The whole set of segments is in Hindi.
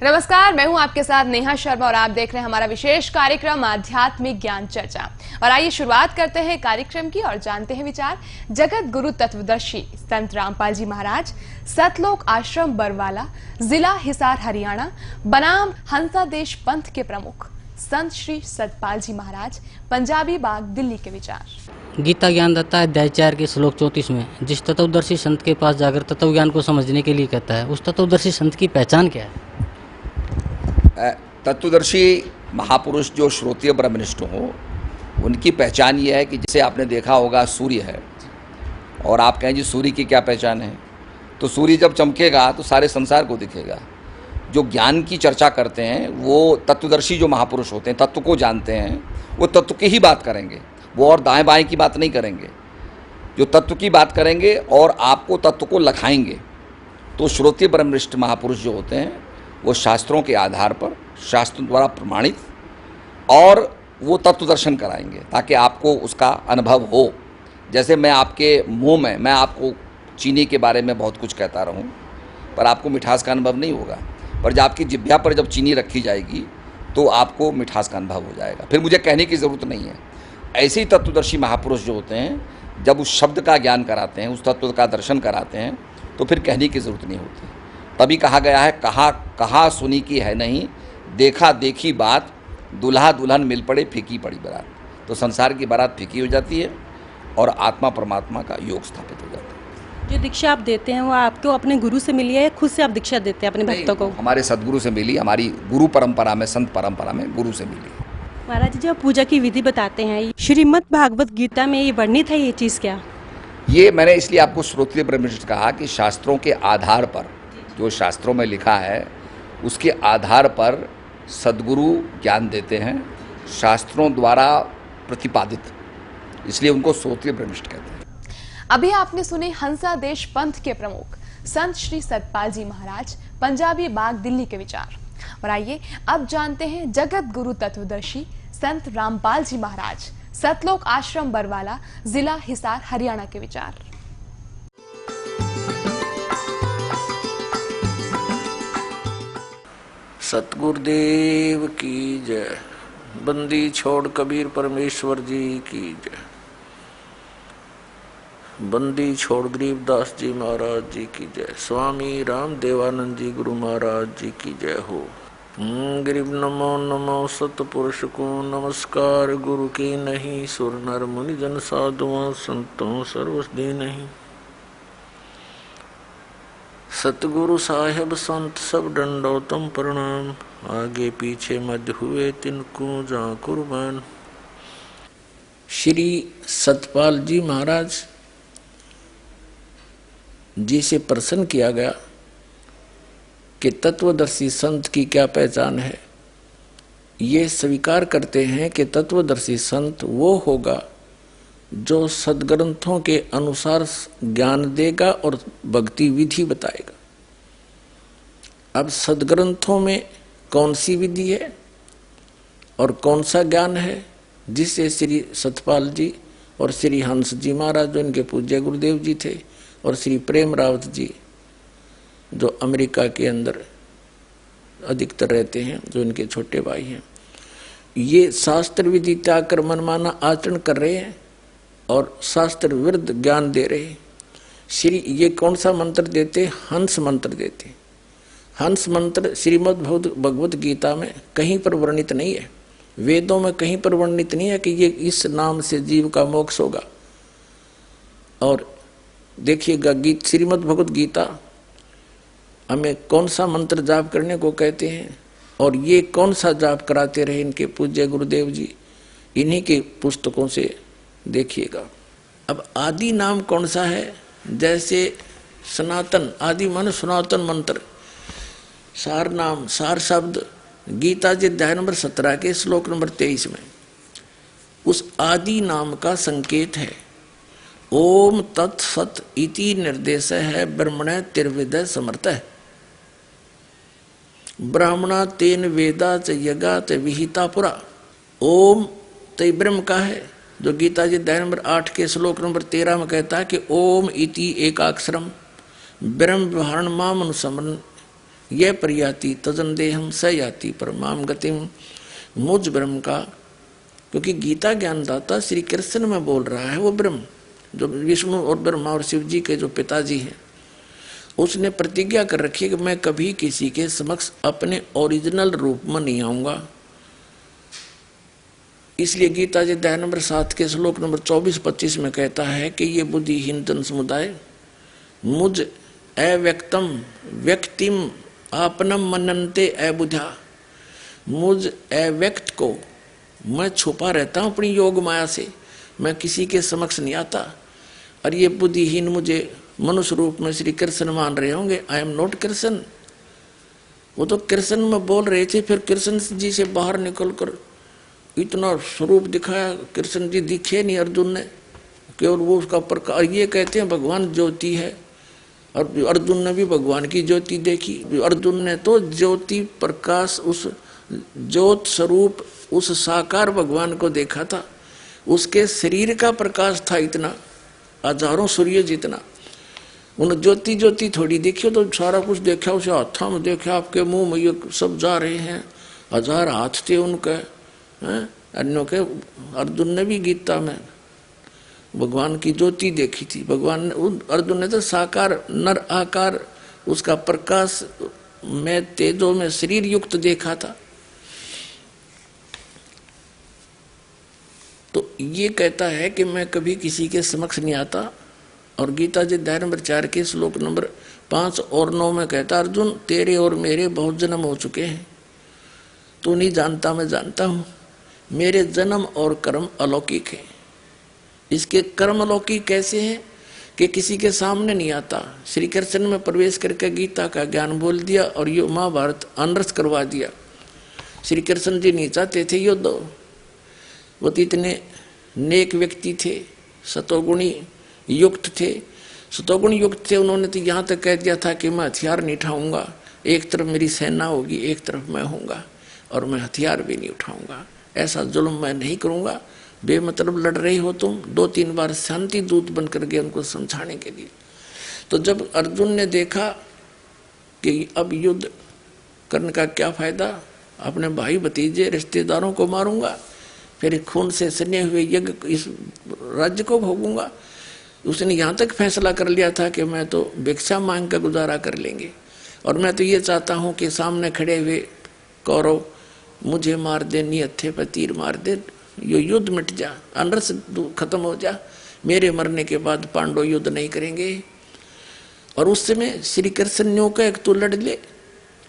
नमस्कार, मैं हूं आपके साथ नेहा शर्मा और आप देख रहे हैं हमारा विशेष कार्यक्रम आध्यात्मिक ज्ञान चर्चा। और आइए शुरुआत करते हैं कार्यक्रम की और जानते हैं विचार जगत गुरु तत्वदर्शी संत रामपाल जी महाराज, सतलोक आश्रम बरवाला, जिला हिसार हरियाणा, बनाम हंसादेश पंथ के प्रमुख संत श्री सतपाल जी महाराज, पंजाबी बाग, दिल्ली के विचार। गीता ज्ञानदाता अध्याय 4 के श्लोक 34 में जिस तत्वदर्शी संत के पास जाकर तत्व ज्ञान को समझने के लिए कहता है, उस तत्वदर्शी संत की पहचान क्या है? तत्वदर्शी महापुरुष जो श्रोत्रिय ब्रह्मनिष्ठ हो, उनकी पहचान ये है कि जैसे आपने देखा होगा सूर्य है और आप कहें जी सूर्य की क्या पहचान है, तो सूर्य जब चमकेगा तो सारे संसार को दिखेगा। जो ज्ञान की चर्चा करते हैं वो तत्वदर्शी जो महापुरुष होते हैं, तत्व को जानते हैं, वो तत्व की ही बात करेंगे, वो और दाएं बाएं की बात नहीं करेंगे। जो तत्व की बात करेंगे और आपको तत्व को लखाएंगे। तो श्रोत्रिय ब्रह्मनिष्ठ महापुरुष जो होते हैं वो शास्त्रों के आधार पर, शास्त्रों द्वारा प्रमाणित, और वो तत्व दर्शन कराएंगे ताकि आपको उसका अनुभव हो। जैसे मैं आपके मुंह में, मैं आपको चीनी के बारे में बहुत कुछ कहता रहूं, पर आपको मिठास का अनुभव नहीं होगा। पर जब आपकी जिह्वा पर जब चीनी रखी जाएगी तो आपको मिठास का अनुभव हो जाएगा, फिर मुझे कहने की ज़रूरत नहीं है। ऐसे ही तत्वदर्शी महापुरुष जो होते हैं, जब उस शब्द का ज्ञान कराते हैं, उस तत्व का दर्शन कराते हैं, तो फिर कहने की ज़रूरत नहीं होती। तभी कहा गया है, कहा सुनी की है नहीं, देखा देखी बात, दुल्हा दुल्हन मिल पड़े फीकी पड़ी बारात। तो संसार की बारात फीकी हो जाती है और आत्मा परमात्मा का योग स्थापित हो जाता है। जो दीक्षा आप देते हैं वो आपको अपने गुरु से मिली है या खुद से आप दीक्षा देते हैं अपने भक्तों को? हमारे सदगुरु से मिली, हमारी गुरु परंपरा में, संत परंपरा में गुरु से मिली। महाराज जी, जब पूजा की विधि बताते हैं, श्रीमद् भागवत गीता में ये वर्णित है, ये चीज़ क्या? ये मैंने इसलिए आपको श्रोत्रिय ब्रह्मनिष्ठ कहा कि शास्त्रों के आधार पर, जो शास्त्रों में लिखा है उसके आधार पर सद्गुरु ज्ञान देते हैं, शास्त्रों द्वारा प्रतिपादित, इसलिए उनको श्रोत्रिय ब्रह्मनिष्ठ कहते हैं। अभी आपने सुने हंसादेश पंथ के प्रमुख संत श्री सतपाल जी महाराज, पंजाबी बाग, दिल्ली के विचार। और आइए अब जानते हैं जगत गुरु तत्वदर्शी संत रामपाल जी महाराज, सतलोक आश्रम बरवाला, जिला हिसार हरियाणा के विचार। सतगुरुदेव की जय। बंदी छोड़ कबीर परमेश्वर जी की जय। बंदी छोड़ गरीबदास जी महाराज जी की जय। स्वामी राम देवानंद जी गुरु महाराज जी की जय हो। गरीब नमो नमो सतपुरुष को नमस्कार, गुरु की नहीं, सुर नर मुनि जन साधुओं संतों सर्वस्दी नहीं। सतगुरु साहेब संत सब दंडोतम प्रणाम, आगे पीछे मध्य हुए तिनको जा कुर्बान। श्री सतपाल जी महाराज जी से प्रश्न किया गया कि तत्वदर्शी संत की क्या पहचान है। ये स्वीकार करते हैं कि तत्वदर्शी संत वो होगा जो सदग्रंथों के अनुसार ज्ञान देगा और भक्ति विधि बताएगा। अब सदग्रंथों में कौन सी विधि है और कौन सा ज्ञान है, जिसे श्री सतपाल जी और श्री हंस जी महाराज जो इनके पूज्य गुरुदेव जी थे, और श्री प्रेम रावत जी जो अमेरिका के अंदर अधिकतर रहते हैं, जो इनके छोटे भाई हैं, ये शास्त्र विधि त्याग कर मनमाना आचरण कर रहे हैं और शास्त्र विरुद्ध ज्ञान दे रहे हैं। श्री ये कौन सा मंत्र देते? हंस मंत्र देते। हंस मंत्र श्रीमद् भगवत गीता में कहीं पर वर्णित नहीं है, वेदों में कहीं पर वर्णित नहीं है कि ये इस नाम से जीव का मोक्ष होगा। और देखिएगा गीत श्रीमद् भगवत गीता हमें कौन सा मंत्र जाप करने को कहते हैं और ये कौन सा जाप कराते रहे इनके पूज्य गुरुदेव जी, इन्हीं के पुस्तकों से देखिएगा। अब आदि नाम कौन सा है? जैसे सनातन, आदि मन सनातन मंत्र, सार नाम, सार शब्द गीता जी अध्याय नंबर 17 के श्लोक नंबर 23 में उस आदि नाम का संकेत है। ओम तत्सत इति निर्देश है ब्रह्मण तिर्विद समर्थ है। ब्राह्मणा तेन वेदा च यगा च विहिता पुरा। ओम तो ब्रह्म का है, जो गीता जी अध्याय नंबर 8 के श्लोक नंबर 13 में कहता है कि ओम इति एकाक्षरम ब्रह्म व्यवहारण माम अनुसमरण यह प्रयाति तजन देहम स याति परमाम गतिम, मुझ ब्रह्म का, क्योंकि गीता ज्ञानदाता श्री कृष्ण में बोल रहा है वो ब्रह्म, जो विष्णु और ब्रह्मा और शिव जी के जो पिताजी हैं, उसने प्रतिज्ञा कर रखी है कि मैं कभी किसी के समक्ष अपने ओरिजिनल रूप में नहीं आऊंगा। इसलिए गीता जी अध्याय नंबर 7 के श्लोक नंबर 24-25 में कहता है कि ये बुद्धिहीन जन समुदाय मुझ अव्यक्तम व्यक्तिम आपनम मनन्ते अबुधा, मुझ अव्यक्त को मैं छुपा रहता हूं अपनी योग माया से, मैं किसी के समक्ष नहीं आता। और ये बुद्धिहीन मुझे मनुष्य रूप में श्री कृष्ण मान रहे होंगे, आई एम नॉट कृष्ण। वो तो कृष्ण में बोल रहे थे, फिर कृष्ण जी से बाहर निकलकर इतना स्वरूप दिखाया, कृष्ण जी दिखे नहीं अर्जुन ने, केवल वो उसका प्रकाश। ये कहते हैं भगवान ज्योति है, और अर्जुन ने भी भगवान की ज्योति देखी। अर्जुन ने तो ज्योति प्रकाश, उस ज्योत स्वरूप उस साकार भगवान को देखा था। उसके शरीर का प्रकाश था इतना, हजारों सूर्य जितना। उन ज्योति ज्योति थोड़ी देखी तो सारा कुछ देखा, उसे हाथों में देखा, आपके मुंह में ये सब जा रहे हैं, 1000 हाथ थे उनके, अन्यों के। अर्जुन ने भी गीता में भगवान की ज्योति देखी थी। भगवान अर्जुन ने तो साकार नर आकार, उसका प्रकाश में तेजों में शरीर युक्त देखा था। तो ये कहता है कि मैं कभी किसी के समक्ष नहीं आता। और गीता जी अध्याय नंबर 4 के श्लोक नंबर 5 और 9 में कहता, अर्जुन तेरे और मेरे बहुत जन्म हो चुके हैं, तू नहीं जानता मैं जानता हूं। मेरे जन्म और कर्म अलौकिक हैं। इसके कर्म अलौकिक कैसे हैं कि किसी के सामने नहीं आता। श्री कृष्ण में प्रवेश करके गीता का ज्ञान बोल दिया और ये महाभारत अनर्थ करवा दिया। श्री कृष्ण जी नहीं चाहते थे युद्ध, वो तो इतने नेक व्यक्ति थे, सतोगुणी युक्त थे, सतोगुण युक्त थे। उन्होंने तो यहाँ तक कह दिया था कि मैं हथियार नहीं उठाऊंगा, एक तरफ मेरी सेना होगी, एक तरफ मैं होऊंगा, और मैं हथियार भी नहीं उठाऊंगा, ऐसा जुल्म मैं नहीं करूंगा। बेमतलब लड़ रही हो तुम। 2-3 बार शांति दूत बनकर गए उनको समझाने के लिए। तो जब अर्जुन ने देखा कि अब युद्ध करने का क्या फायदा, अपने भाई भतीजे रिश्तेदारों को मारूंगा, फिर खून से सने हुए यज्ञ इस राज्य को भोगूंगा, उसने यहाँ तक फैसला कर लिया था कि मैं तो भिक्षा मांग कर गुजारा कर लेंगे। और मैं तो ये चाहता हूँ कि सामने खड़े हुए कौरव मुझे मार दे, निहत्थे पर तीर मार दे, ये युद्ध मिट जा, अनर्थ खत्म हो जा, मेरे मरने के बाद पांडव युद्ध नहीं करेंगे। और उस समय श्री कृष्ण ने कहा तू लड़ ले,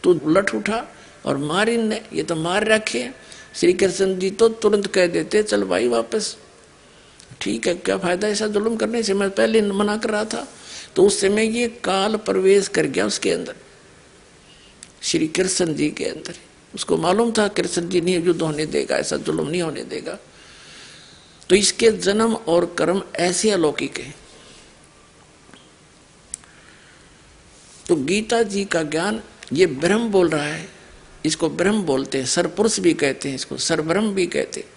तू लट उठा और मार इनने, ये तो मार रखे। श्री कृष्ण जी तो तुरंत कह देते चल भाई वापस, ठीक है, क्या फायदा ऐसा जुल्म करने से, मैं पहले मना कर रहा था। तो उस समय ये काल प्रवेश कर गया उसके अंदर, श्री कृष्ण जी के अंदर। उसको मालूम था कृष्ण जी नहीं युद्ध होने देगा, ऐसा जुल्म नहीं होने देगा। तो इसके जन्म और कर्म ऐसे अलौकिक है। तो गीता जी का ज्ञान ये ब्रह्म बोल रहा है, इसको ब्रह्म बोलते हैं, सरपुरुष भी कहते हैं, इसको सरब्रह्म भी कहते हैं।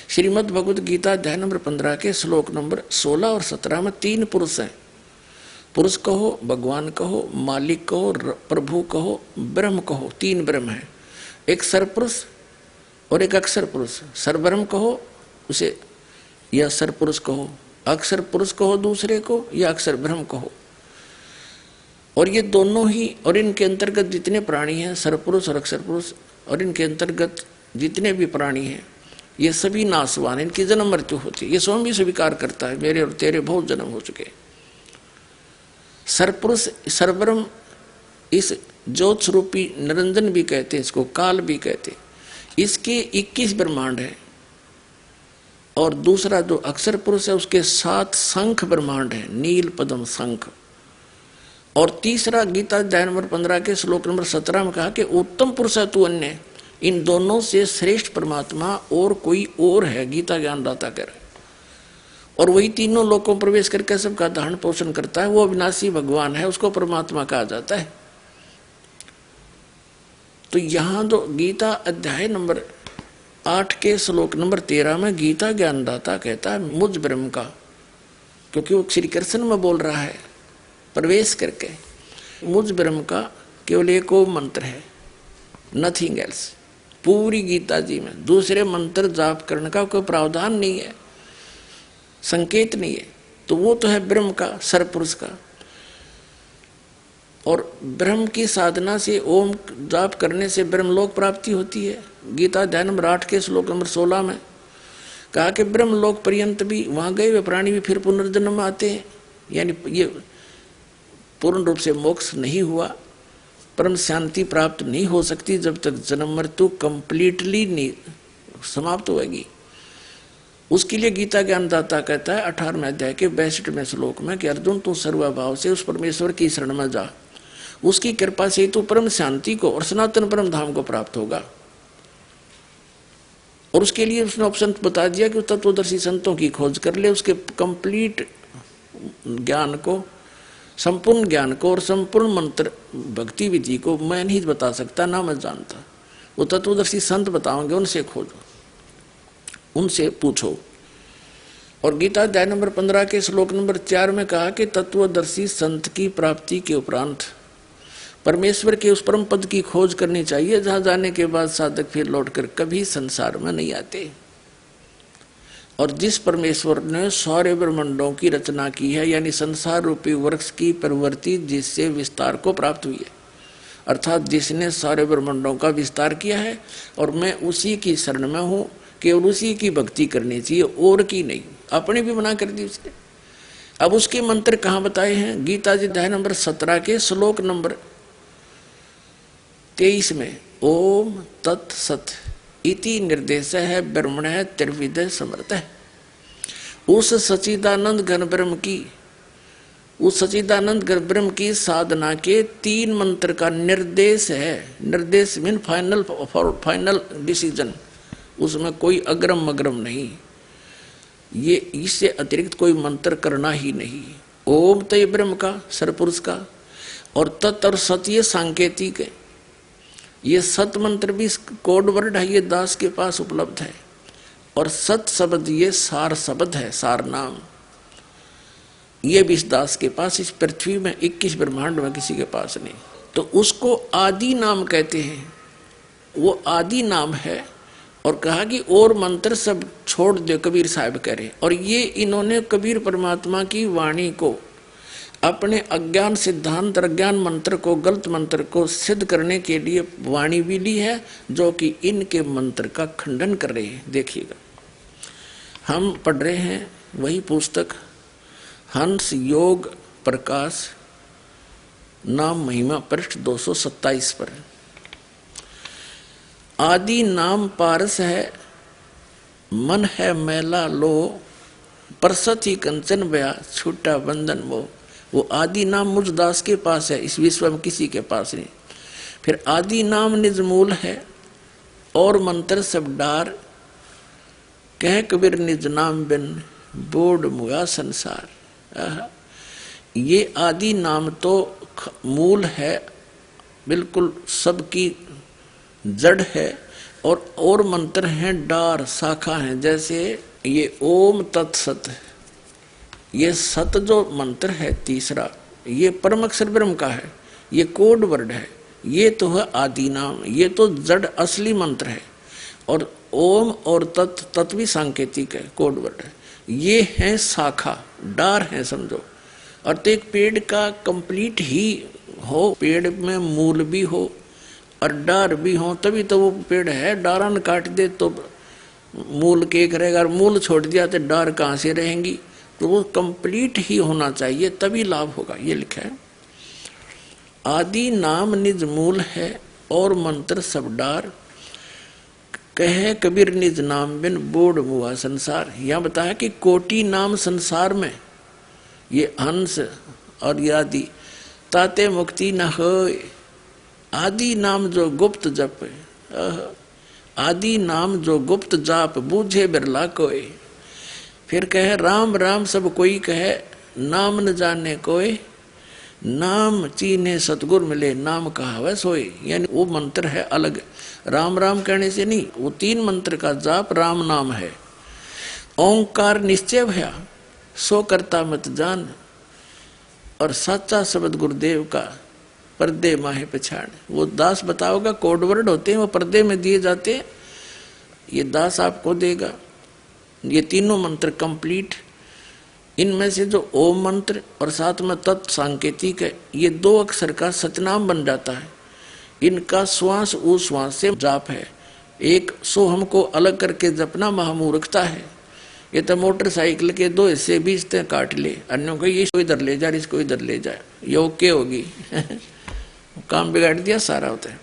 श्रीमद् भगवद गीता अध्याय नंबर 15 के श्लोक नंबर 16 और 17 में 3 पुरुष हैं। पुरुष कहो, भगवान कहो, मालिक कहो, प्रभु कहो, ब्रह्म कहो, 3 ब्रह्म है। एक सरपुरुष और एक अक्षर पुरुष। सरब्रह्म कहो उसे या सरपुरुष कहो, अक्षर पुरुष कहो दूसरे को, या अक्षर ब्रह्म कहो। और ये दोनों ही, और इनके अंतर्गत जितने प्राणी हैं, सरपुरुष और अक्षर पुरुष, और इनके अंतर्गत जितने भी प्राणी हैं, ये सभी नाशवान, इनकी जन्म मृत्यु होती है। ये स्वयं भी स्वीकार करता है, मेरे और तेरे बहुत जन्म हो चुके। सरपुरुष सरब्रह्म, इस ज्योत स्वरूपी निरंजन भी कहते हैं, इसको काल भी कहते हैं। इसके 21 ब्रह्मांड है। और दूसरा जो अक्षर पुरुष है उसके 7 शंख ब्रह्मांड है, नील पद्म शंख। और तीसरा गीता अध्याय नंबर 15 के श्लोक नंबर 17 में कहा कि उत्तम पुरुष है तू अन्य, इन दोनों से श्रेष्ठ परमात्मा और कोई और है, गीता ज्ञानदाता कह रहे। और वही तीनों लोकों में प्रवेश करके सबका धारण पोषण करता है, वो अविनाशी भगवान है, उसको परमात्मा कहा जाता है। तो यहां तो गीता अध्याय नंबर 8 के श्लोक नंबर 13 में गीता ज्ञानदाता कहता है मुझ ब्रह्म का, क्योंकि वो श्री कृष्ण में बोल रहा है प्रवेश करके, मुझ ब्रह्म का केवल एक वो मंत्र है, नथिंग एल्स। पूरी गीता जी में दूसरे मंत्र जाप करने का कोई प्रावधान नहीं है, संकेत नहीं है। तो वो तो है ब्रह्म का, सरपुरुष का। और ब्रह्म की साधना से, ओम जाप करने से ब्रह्मलोक प्राप्ति होती है। गीता अध्याय नंबर 8 के श्लोक नंबर 16 में कहा कि ब्रह्मलोक पर्यंत भी वहां गए हुए प्राणी भी फिर पुनर्जन्म आते हैं। यानी ये पूर्ण रूप से मोक्ष नहीं हुआ, परम शांति प्राप्त नहीं हो सकती जब तक जन्म मृत्यु कंप्लीटली नहीं समाप्त होगी। उसके लिए गीता ज्ञानदाता कहता है 18वें अध्याय के 62वें श्लोक में कि अर्जुन तू सर्वभाव से उस परमेश्वर की शरण में जा, उसकी कृपा से तू परम शांति को और सनातन परम धाम को प्राप्त होगा। और उसके लिए उसने ऑप्शन बता दिया कि तत्वदर्शी संतों की खोज कर ले, उसके कंप्लीट ज्ञान को, संपूर्ण ज्ञान को और संपूर्ण मंत्र भक्ति विधि को मैं नहीं बता सकता, ना मैं जानता। वो तत्वदर्शी संत बताओगे, उनसे खोजो, उनसे पूछो। और गीता अध्याय नंबर 15 के श्लोक नंबर 4 में कहा कि तत्वदर्शी संत की प्राप्ति के उपरांत परमेश्वर के उस परम पद की खोज करनी चाहिए जहां जाने के बाद साधक फिर लौटकर कभी संसार में नहीं आते। और जिस परमेश्वर ने सारे ब्रह्मांडों की रचना की है, यानी संसार रूपी वृक्ष की प्रवृत्ति जिससे विस्तार को प्राप्त हुई है, अर्थात जिसने सारे ब्रह्मांडों का विस्तार किया है, और मैं उसी की शरण में हूं, केवल उसी की भक्ति करनी चाहिए और की नहीं। अपने भी मना कर दी उसने। अब उसके मंत्र कहाँ बताए हैं? गीता जी अध्याय नंबर 17 के श्लोक नंबर 23 में ओम तत्सत इति निर्देश है ब्रह्मण है त्रिविध समर्थ है। उस सच्चिदानंद घन ब्रह्म की, उस सच्चिदानंद घन ब्रह्म की साधना के 3 मंत्र का निर्देश है। निर्देश मीन फाइनल डिसीजन, उसमें कोई अग्रम मग्रम नहीं, ये इससे अतिरिक्त कोई मंत्र करना ही नहीं। ओम तय ब्रह्म का, सरपुरुष का, और तत् और सत ये सांकेतिक है। ये सत मंत्र भी कोड वर्ड है, ये दास के पास उपलब्ध है। और सत शब्द ये सार शब्द है, सार नाम, ये भी इस दास के पास, इस पृथ्वी में 21 ब्रह्मांड में किसी के पास नहीं। तो उसको आदि नाम कहते हैं, वो आदि नाम है। और कहा कि और मंत्र सब छोड़ दे, कबीर साहब कह रहे। और ये इन्होंने कबीर परमात्मा की वाणी को, अपने अज्ञान सिद्धांत, अज्ञान मंत्र को, गलत मंत्र को सिद्ध करने के लिए वाणी भी ली है, जो कि इनके मंत्र का खंडन कर रहे हैं। देखिएगा, हम पढ़ रहे हैं वही पुस्तक हंस योग प्रकाश नाम महिमा पृष्ठ 227 पर। आदि नाम पारस है, मन है मैला लो, परसत ही कंचन बया छूटा बंधन वो आदि नाम मुझ दास के पास है, इस विश्व में किसी के पास नहीं। फिर आदि नाम निज मूल है, और मंत्र सब डार, कह कबीर निज नाम बिन बोड मुआ संसार। ये आदि नाम तो मूल है, बिल्कुल सबकी जड़ है, और मंत्र हैं डार, शाखा हैं। जैसे ये ओम तत्सत, ये सत जो मंत्र है तीसरा, ये परम अक्षर ब्रह्म का है, ये कोड वर्ड है, ये तो है आदि नाम, ये तो जड़ असली मंत्र है। और ओम और तत् भी सांकेतिक है, कोड वर्ड है। ये है शाखा, डार है समझो। और तो एक पेड़ का कंप्लीट ही हो, पेड़ में मूल भी हो और डार भी हो, तभी तो वो पेड़ है। डारा न काट दे तो मूल के करेगा, और मूल छोड़ दिया तो डार कहाँ से रहेंगी? तो वो कंप्लीट ही होना चाहिए, तभी लाभ होगा। ये लिखा है आदि नाम निज मूल है, और मंत्र सब डार, कहे कबीर निज नाम बिन बोड मुआ संसार। यह बताया कि कोटि नाम संसार में, ये हंस और ये आदि, ताते मुक्ति न होए। आदि नाम जो गुप्त जप, आदि नाम जो गुप्त जाप, बूझे बिरला कोई। फिर कहे राम राम सब कोई कहे, नाम न जाने कोई, नाम चीने सतगुर मिले, नाम कहावे सोए। यानी वो मंत्र है अलग, राम राम कहने से नहीं, वो 3 मंत्र का जाप राम नाम है। ओंकार निश्चय भया, सो करता मत जान। और सच्चा शब्द गुरुदेव का पर्दे माहे पछाड़। वो दास बताओगा, कोड वर्ड होते हैं, वो पर्दे में दिए जाते हैं, ये दास आपको देगा। ये तीनों मंत्र कंप्लीट। इनमें से जो ओम मंत्र और साथ में तत् सांकेतिक है, ये 2 अक्षर का सतनाम बन जाता है। इनका श्वास उश्वास से जाप है। एक सोहम को अलग करके जपना महामूर्खता है। ये तो मोटरसाइकिल के 2 हिस्से भी इससे काट ले, अन्यों को ये इधर ले जा, इसको इधर ले जाए, ये ओके होगी। काम बिगाड़ दिया सारा होता है।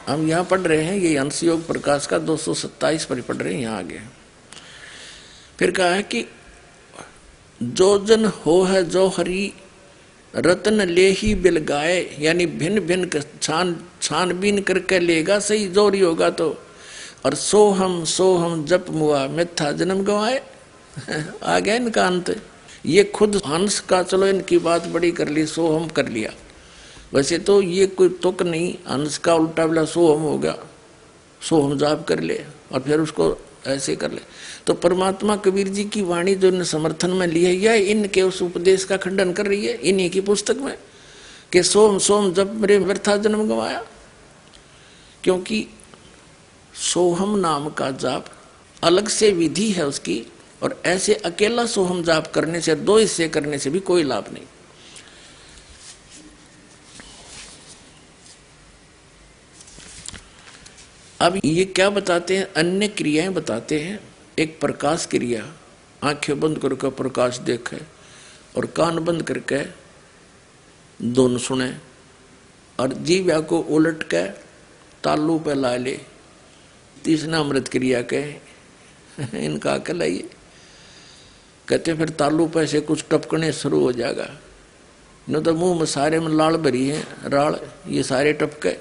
हम यहाँ पढ़ रहे हैं, ये अंश योग प्रकाश का 227 पर पढ़ रहे हैं, यहाँ आगे फिर कहा है कि जो जन हो है जो हरि रतन ले ही बिल गाए, यानी भिन्न भिन्न छानबीन करके लेगा सही जोरी होगा तो। और सोहम जप मुआ मिथ्या जन्म गवाए। आ गया इनका अंत। ये खुद हंस का, चलो इनकी बात बड़ी कर ली, सोहम कर लिया। वैसे तो ये कोई तुक नहीं, हंस का उल्टा बिला सोहम हो गया, सोहम जाप कर ले और फिर उसको ऐसे कर ले। तो परमात्मा कबीर जी की वाणी जो इन्हें समर्थन में ली है, यह इनके उस उपदेश का खंडन कर रही है इन्हीं की पुस्तक में कि सोम जब मेरे व्यर्था जन्म गवाया। क्योंकि सोहम नाम का जाप अलग से विधि है उसकी, और ऐसे अकेला सोहम जाप करने से, 2 हिस्से करने से भी कोई लाभ नहीं। अब ये क्या बताते हैं, अन्य क्रियाएं बताते हैं। एक प्रकाश क्रिया, आंखें बंद करके प्रकाश देखे और कान बंद करके धुन सुने, और जीव्या को उलट के तालू पे ला ले। तीसरा अमृत क्रिया के इनका अकल है ये। कहते फिर तालू पे से कुछ टपकने शुरू हो जाएगा, न तो मुंह में सारे में लाल भरी है, राल ये सारे टपके।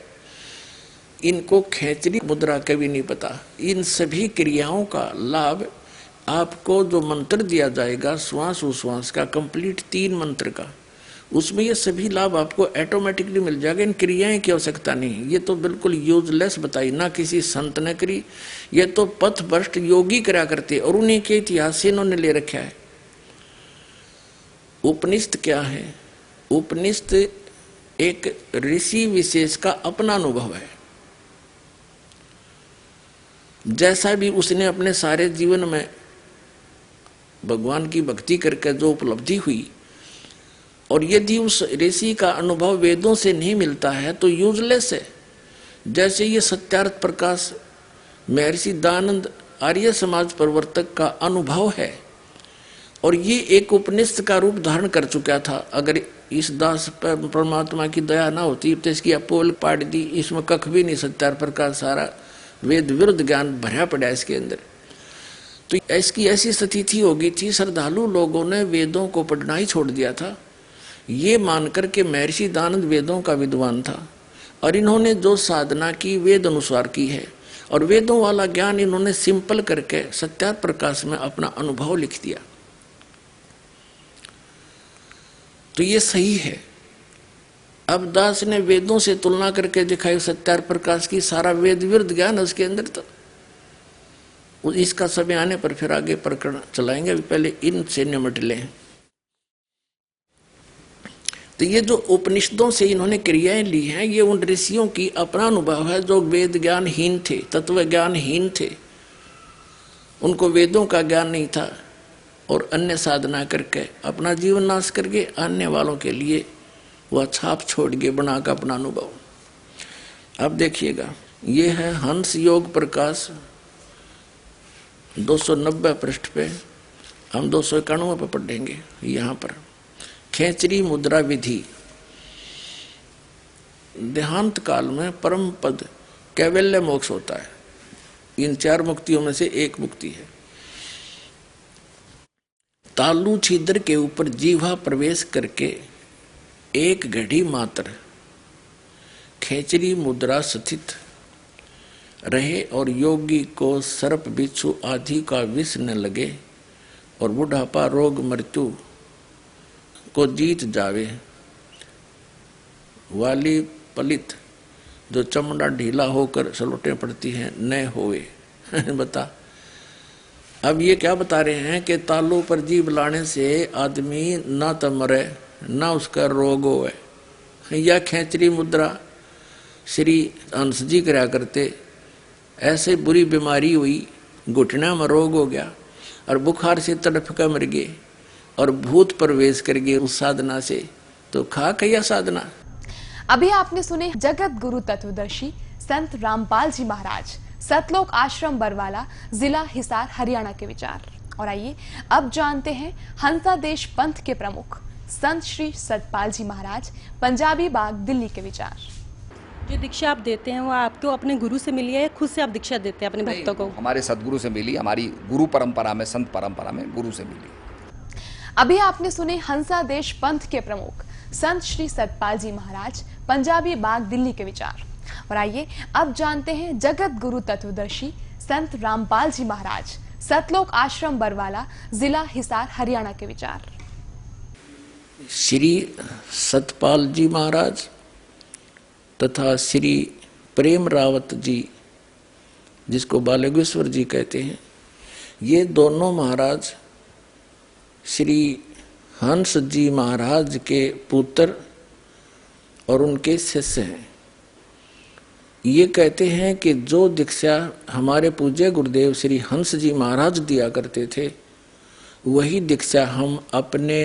इनको खेचरी मुद्रा का भी नहीं पता। इन सभी क्रियाओं का लाभ आपको जो मंत्र दिया जाएगा श्वास उश्वास का, कंप्लीट 3 मंत्र का, उसमें ये सभी लाभ आपको ऑटोमेटिकली मिल जाएगा। इन क्रियाएं की आवश्यकता नहीं। ये तो बिल्कुल यूजलेस बताई, ना किसी संत ने करी, ये तो पथभ्रष्ट योगी करा करते, और उन्हीं के इतिहास से इन्होंने ले रखा है। उपनिषद क्या है? उपनिषद एक ऋषि विशेष का अपना अनुभव है। जैसा भी उसने अपने सारे जीवन में भगवान की भक्ति करके जो उपलब्धि हुई, और यदि उस ऋषि का अनुभव वेदों से नहीं मिलता है तो यूजलेस है। जैसे ये सत्यार्थ प्रकाश महर्षि दयानंद आर्य समाज प्रवर्तक का अनुभव है, और ये एक उपनिषद का रूप धारण कर चुका था। अगर इस दास पर परमात्मा की दया ना होती तो इसकी अपोल पाड़ दी, इसमें कख भी नहीं, सत्यार्थ प्रकाश सारा वेद विरुद्ध ज्ञान भरा पड़ा इसके अंदर। तो इसकी ऐसी स्थिति हो गई थी, श्रद्धालु लोगों ने वेदों को पढ़ना ही छोड़ दिया था, ये मानकर के महर्षि दयानंद वेदों का विद्वान था, और इन्होंने जो साधना की वेद अनुसार की है, और वेदों वाला ज्ञान इन्होंने सिंपल करके सत्यार्थ प्रकाश में अपना अनुभव लिख दिया। तो ये सही है। अब दास ने वेदों से तुलना करके दिखाई सत्यार्थ प्रकाश की, सारा वेद विरुद्ध ज्ञान है उसके अंदर। तो इसका समय आने पर फिर आगे प्रकरण चलाएंगे, अभी पहले इनसे निमट लें। तो ये जो उपनिषदों से इन्होंने क्रियाएं ली हैं, ये उन ऋषियों की अपना अनुभव है जो वेद ज्ञानहीन थे, तत्व ज्ञानहीन थे, उनको वेदों का ज्ञान नहीं था, और अन्य साधना करके अपना जीवन नाश करके आने वालों के लिए वह छाप छोड़ के बना का अपना अनुभव। अब देखिएगा, ये है हंस योग प्रकाश 290 पृष्ठ पे, हम 291 पे पढ़ेंगे। यहाँ पर खेचरी मुद्रा विधि। देहांत काल में परम पद कैवल्य मोक्ष होता है। इन 4 मुक्तियों में से एक मुक्ति है। तालू छिद्र के ऊपर जीवा प्रवेश करके 1 घड़ी मात्र खेचरी मुद्रा स्थित रहे, और योगी को सर्प बिच्छू आदि का विष न लगे, और बुढ़ापा रोग मृत्यु को जीत जावे। वाली पलित जो चमड़ा ढीला होकर सलोटें पड़ती हैं न होए। बता, अब ये क्या बता रहे हैं कि तालू पर जीभ लाने से आदमी ना तो मरे ना उसका रोग होए। या खेचरी मुद्रा श्री हंस जी करा करते। ऐसे बुरी बीमारी हुई, घुटना में रोग हो गया और बुखार से तड़प कर मर गए और भूत प्रवेश कर गए उस साधना से। तो खा कया साधना। अभी आपने सुने जगत गुरु तत्वदर्शी संत रामपाल जी महाराज, सतलोक आश्रम बरवाला, जिला हिसार, हरियाणा के विचार। और आइए अब जानते हैं हंसा देश पंथ के प्रमुख संत श्री सतपाल जी महाराज, पंजाबी बाग, दिल्ली के विचार। जो दीक्षा आप देते हैं वो आपको अपने गुरु से मिली है या खुद से आप दीक्षा देते हैं अपने भक्तों को? हमारे सदगुरु से मिली, हमारी गुरु परंपरा में, संत परंपरा में गुरु से मिली। अभी आपने सुने हंसा देश पंथ के प्रमुख संत श्री सतपाल जी महाराज, पंजाबी बाग, दिल्ली के विचार। और आइए अब जानते हैं जगत गुरु तत्वदर्शी संत रामपाल जी महाराज, सतलोक आश्रम बरवाला, जिला हिसार, हरियाणा के विचार। श्री सतपाल जी महाराज तथा श्री प्रेम रावत जी, जिसको बालकेश्वर जी कहते हैं, ये दोनों महाराज श्री हंस जी महाराज के पुत्र और उनके शिष्य हैं। ये कहते हैं कि जो दीक्षा हमारे पूज्य गुरुदेव श्री हंस जी महाराज दिया करते थे, वही दीक्षा हम अपने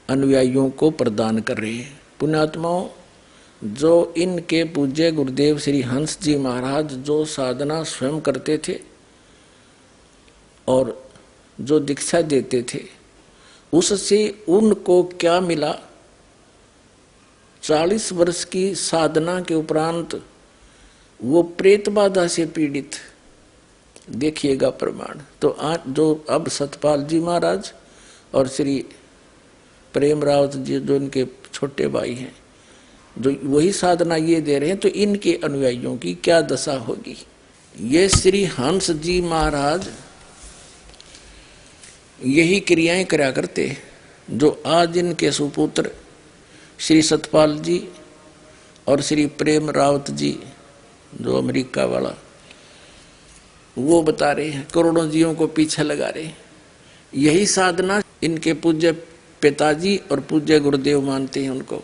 अनुयायियों को प्रदान कर रहे हैं। पुण्यात्माओं, जो इनके पूज्य गुरुदेव श्री हंस जी महाराज जो साधना स्वयं करते थे और जो दीक्षा देते थे, उससे उनको क्या मिला? 40 वर्ष की साधना के उपरांत वो प्रेत बाधा से पीड़ित, देखिएगा प्रमाण। तो आज जो अब सतपाल जी महाराज और श्री प्रेम रावत जी जो इनके छोटे भाई हैं, जो वही साधना ये दे रहे हैं, तो इनके अनुयायियों की क्या दशा होगी? ये श्री हंस जी महाराज यही क्रियाएं करा करते जो आज इनके सुपुत्र श्री सतपाल जी और श्री प्रेम रावत जी जो अमेरिका वाला, वो बता रहे हैं, करोड़ों जीवों को पीछे लगा रहे हैं। यही साधना इनके पूज्य पिताजी और पूज्य गुरुदेव मानते हैं उनको,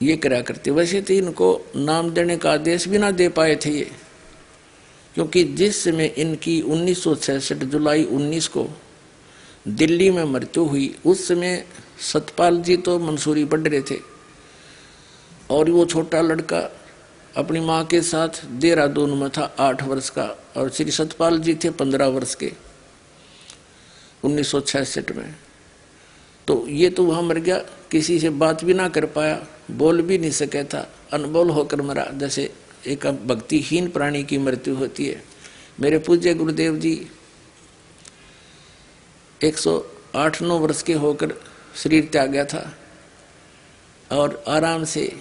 ये करा करते। वैसे तो इनको नाम देने का आदेश भी ना दे पाए थे ये, क्योंकि जिस समय इनकी 1966 जुलाई 19 को दिल्ली में मृत्यु हुई, उस समय सतपाल जी तो मंसूरी पढ़ रहे थे और वो छोटा लड़का अपनी माँ के साथ देहरादून में था 8 वर्ष का, और श्री सतपाल जी थे 15 वर्ष के 1966 में। तो ये तो वहाँ मर गया, किसी से बात भी ना कर पाया, बोल भी नहीं सके था, अनबोल होकर मरा, जैसे एक भक्तिहीन प्राणी की मृत्यु होती है। मेरे पूज्य गुरुदेव जी 108-9 वर्ष के होकर शरीर त्यागा था और आराम से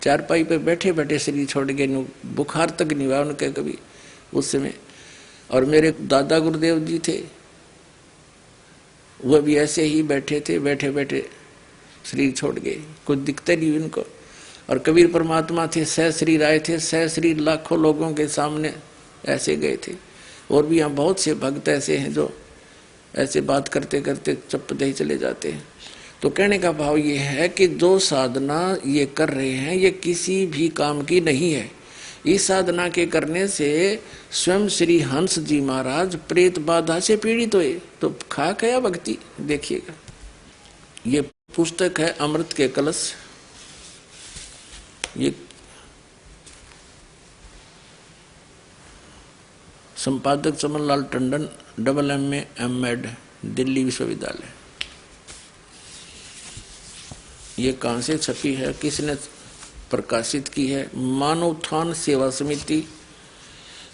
चारपाई पे बैठे बैठे शरीर छोड़ गए, बुखार तक नहीं हुआ उनके कभी उस समय। और मेरे दादा गुरुदेव जी थे, वह भी ऐसे ही बैठे थे, बैठे बैठे शरीर छोड़ गए, कुछ दिक्कत नहीं हुई उनको। और कबीर परमात्मा थे, सह शरीर आए थे, सह शरीर लाखों लोगों के सामने ऐसे गए थे। और भी यहाँ बहुत से भक्त ऐसे हैं जो ऐसे बात करते करते चुप ही चले जाते हैं। तो कहने का भाव ये है कि जो साधना ये कर रहे हैं, ये किसी भी काम की नहीं है। इस साधना के करने से स्वयं श्री हंस जी महाराज प्रेत बाधा से पीड़ित हुए, तो खा गया भक्ति। देखिएगा, ये पुस्तक है अमृत के कलश, ये संपादक चमनलाल टंडन, MA M.Ed, दिल्ली विश्वविद्यालय। ये कहाँ से छपी है, किसने प्रकाशित की है? मानव उत्थान सेवा समिति,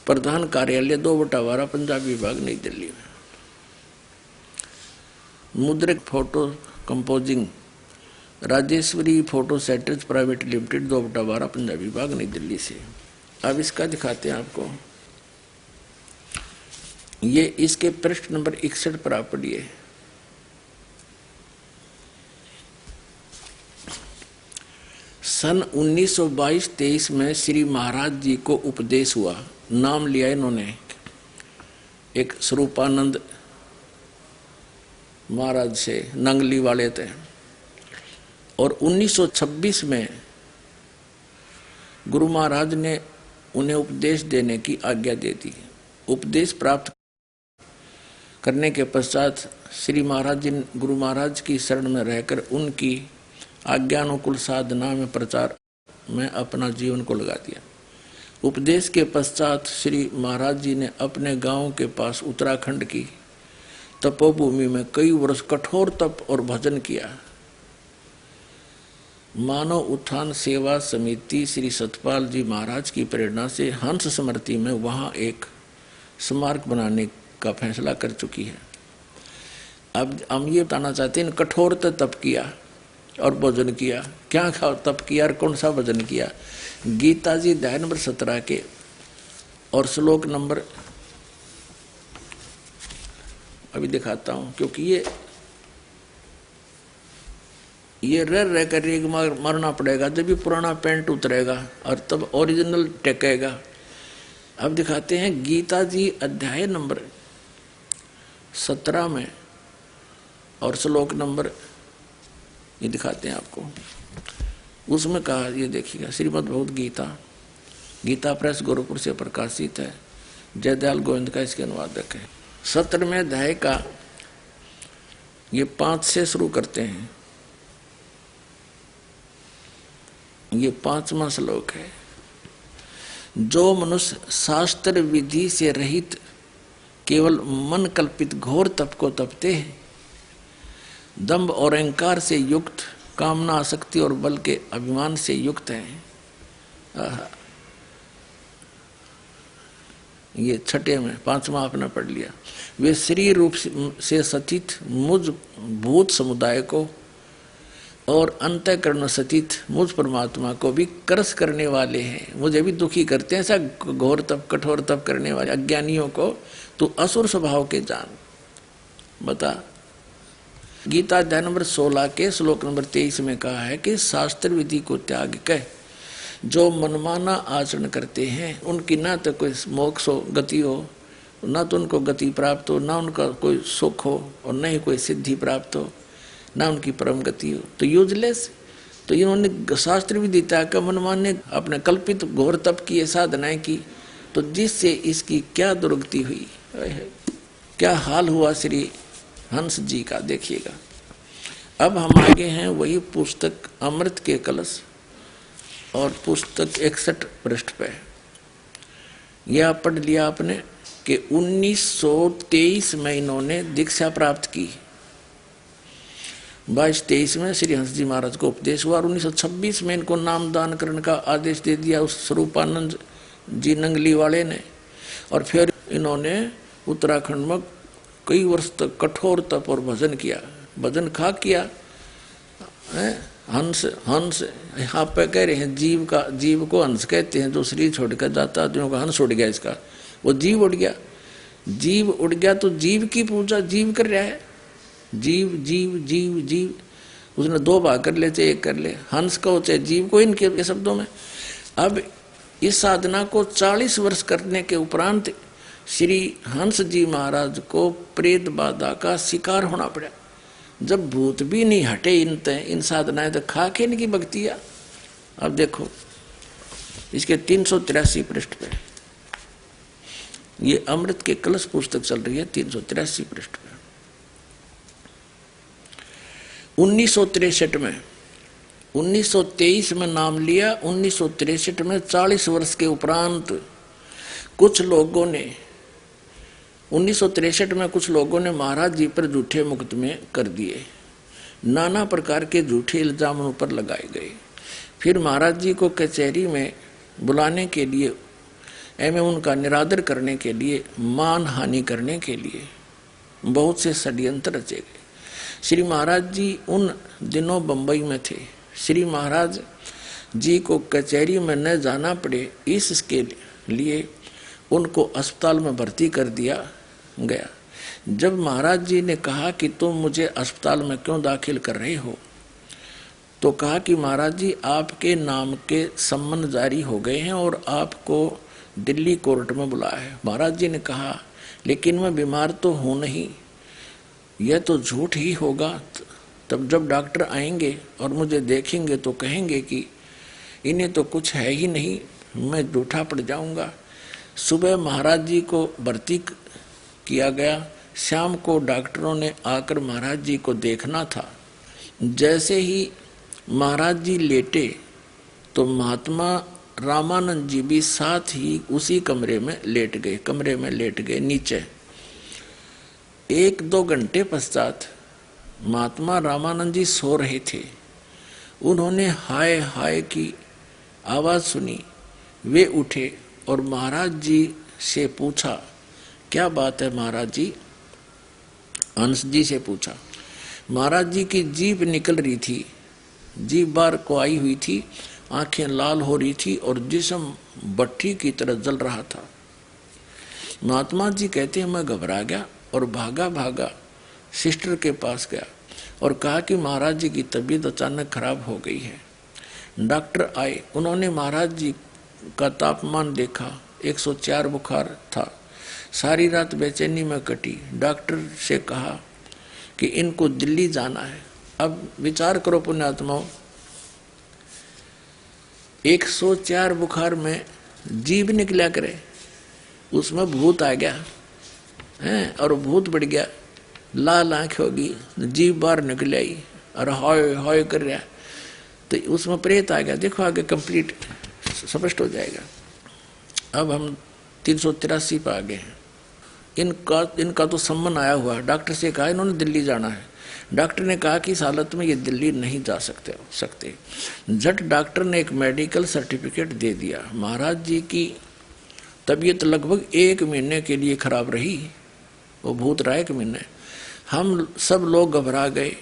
प्रधान कार्यालय 2/12, पंजाब विभाग, नई दिल्ली में। मुद्रक photo composing, Rajeshwari photo setters private limited, 2/12, Punjab विभाग, नई दिल्ली से। अब इसका दिखाते हैं आपको। ये इसके पृष्ठ नंबर 61 पर आप पढ़िए। सन 1922-23 में श्री महाराज जी को उपदेश हुआ, नाम लिया इन्होंने, एक स्वरूपानंद महाराज से, नंगली वाले थे। और 1926 में गुरु महाराज ने उन्हें उपदेश देने की आज्ञा दे दी। उपदेश प्राप्त करने के पश्चात श्री महाराज जी गुरु महाराज की शरण में रहकर उनकी आज्ञानुकूल साधना में प्रचार में अपना जीवन को लगा दिया। उपदेश के पश्चात श्री महाराज जी ने अपने गांव के पास उत्तराखंड की तपोभूमि में कई वर्ष कठोर तप और भजन किया। मानव उत्थान सेवा समिति श्री सतपाल जी महाराज की प्रेरणा से हंस स्मृति में वहां एक स्मारक बनाने का फैसला कर चुकी है। अब हम ये बताना चाहते हैं, कठोर तप किया और भजन किया। क्या तप किया और कौन सा भजन किया? गीता जी अध्याय नंबर 17 के और श्लोक नंबर अभी दिखाता हूं, क्योंकि ये रह कर एक मरना पड़ेगा, जब भी पुराना पेंट उतरेगा और तब ओरिजिनल टेकेगा। अब दिखाते हैं गीता जी अध्याय नंबर 17 में और श्लोक नंबर ये दिखाते हैं आपको। उसमें कहा, ये देखिएगा, श्रीमद् भगवद गीता, गीता प्रेस गोरखपुर से प्रकाशित है, जयदयाल गोविंद का इसके अनुवादक है। 17वें अध्याय का ये 5 से शुरू करते हैं। ये 5वां श्लोक है। जो मनुष्य शास्त्र विधि से रहित केवल मन कल्पित घोर तप को तपते हैं, दंभ और अहंकार से युक्त, कामना आसक्ति और बल के अभिमान से युक्त हैं। ये 6 में 5वां आपने पढ़ लिया। वे शरीर रूप से सतीत मुझ भूत समुदाय को और अंतःकरण सतीत मुझ परमात्मा को भी क्रस करने वाले हैं। मुझे भी दुखी करते हैं। ऐसा घोर तप कठोर तप करने वाले अज्ञानियों को तू असुर स्वभाव के जान। बता, गीता अध्याय नंबर 16 के श्लोक नंबर 23 में कहा है कि शास्त्र विधि को त्याग कर जो मनमाना आचरण करते हैं, उनकी ना तो कोई मोक्ष हो, गति हो, ना तो उनको गति प्राप्त हो, ना उनका कोई सुख हो और न ही कोई सिद्धि प्राप्त हो, ना उनकी परम गति हो, तो यूजलेस। तो इन्होंने शास्त्र विधि त्याग कर मनमाने अपने कल्पित घोर तप किए, साधनाएं की, तो जिससे इसकी क्या दुर्गति हुई, क्या हाल हुआ श्री हंस जी का, देखिएगा। अब हम आगे हैं वही पुस्तक अमृत के कलश और पुस्तक 61 पृष्ठ पे। यह पढ़ लिया आपने कि 1923 में इन्होंने दीक्षा प्राप्त की। 22-23 में श्री हंस जी महाराज को उपदेश हुआ और 1926 में इनको नामदान करने का आदेश दे दिया उस स्वरूपानंद जी नंगली वाले ने। और फिर इन्होंने उत्तराखंड में कई वर्ष तक कठोर तप और भजन किया। भजन किया है। हंस यहाँ पे कह रहे हैं जीव को हंस कहते हैं, जो शरीर छोड़कर जाता आदमियों का हंस उड़ गया, इसका वो जीव उड़ गया। जीव उड़ गया तो जीव की पूजा जीव कर रहा है। जीव जीव जीव जीव, उसने 2 भाग कर ले चाहे 1 कर ले, हंस को चाहे जीव को, इनके शब्दों में। अब इस साधना को 40 वर्ष करने के उपरांत श्री हंस जी महाराज को प्रेत बाधा का शिकार होना पड़ा। जब भूत भी नहीं हटे इन साधनाएं, तो खा के इनकी भक्तियां। अब देखो इसके 383 पृष्ठ पे, ये अमृत के कलश पुस्तक चल रही है, 383 पृष्ठ पे। 1963 में, 1923 में नाम लिया, 1963 में 40 वर्ष के उपरांत कुछ लोगों ने 1963 में कुछ लोगों ने महाराज जी पर झूठे मुकदमे कर दिए। नाना प्रकार के झूठे इल्जाम उन पर लगाए गए। फिर महाराज जी को कचहरी में बुलाने के लिए एवं उनका निरादर करने के लिए, मान हानि करने के लिए बहुत से षड्यंत्र रचे गए। श्री महाराज जी उन दिनों बंबई में थे। श्री महाराज जी को कचहरी में न जाना पड़े, इसके लिए उनको अस्पताल में भर्ती कर दिया गया। जब महाराज जी ने कहा कि तुम मुझे अस्पताल में क्यों दाखिल कर रहे हो, तो कहा कि महाराज जी आपके नाम के सम्मन जारी हो गए हैं और आपको दिल्ली कोर्ट में बुलाया है। महाराज जी ने कहा लेकिन मैं बीमार तो हूं नहीं, यह तो झूठ ही होगा, तब जब डॉक्टर आएंगे और मुझे देखेंगे तो कहेंगे कि इन्हें तो कुछ है ही नहीं, मैं जूठा पड़ जाऊंगा। सुबह महाराज जी को भर्ती किया गया। शाम को डॉक्टरों ने आकर महाराज जी को देखना था। जैसे ही महाराज जी लेटे तो महात्मा रामानंद जी भी साथ ही उसी कमरे में लेट गए नीचे। 1-2 घंटे पश्चात महात्मा रामानंद जी सो रहे थे। उन्होंने हाय हाय की आवाज सुनी। वे उठे और महाराज जी से पूछा, क्या बात है महाराज जी? हंस जी से पूछा। महाराज जी की जीभ निकल रही थी, जीभ बाहर को आई हुई थी, आंखें लाल हो रही थी और जिस्म भट्ठी की तरह जल रहा था। महात्मा जी कहते हैं, मैं घबरा गया और भागा सिस्टर के पास गया और कहा कि महाराज जी की तबीयत अचानक खराब हो गई है। डॉक्टर आए, उन्होंने महाराज जी का तापमान देखा, 104 बुखार था। सारी रात बेचैनी में कटी। डॉक्टर से कहा कि इनको दिल्ली जाना है। अब विचार करो पुण्यात्माओं, 104 बुखार में जीभ निकला करे, उसमें भूत आ गया है और भूत बढ़ गया, लाल आंख होगी, जीभ बाहर निकल आई और हाय हाय कर रहा, तो उसमें प्रेत आ गया। देखो आगे कंप्लीट स्पष्ट हो जाएगा। अब हम 383 पर आ गए हैं। इनका तो सम्मन आया हुआ है। डॉक्टर से कहा इन्होंने दिल्ली जाना है। डॉक्टर ने कहा कि इस हालत में ये दिल्ली नहीं जा सकते। झट डॉक्टर ने एक मेडिकल सर्टिफिकेट दे दिया। महाराज जी की तबीयत लगभग 1 महीने के लिए खराब रही, वो भूत रहा 1 महीने। हम सब लोग घबरा गए।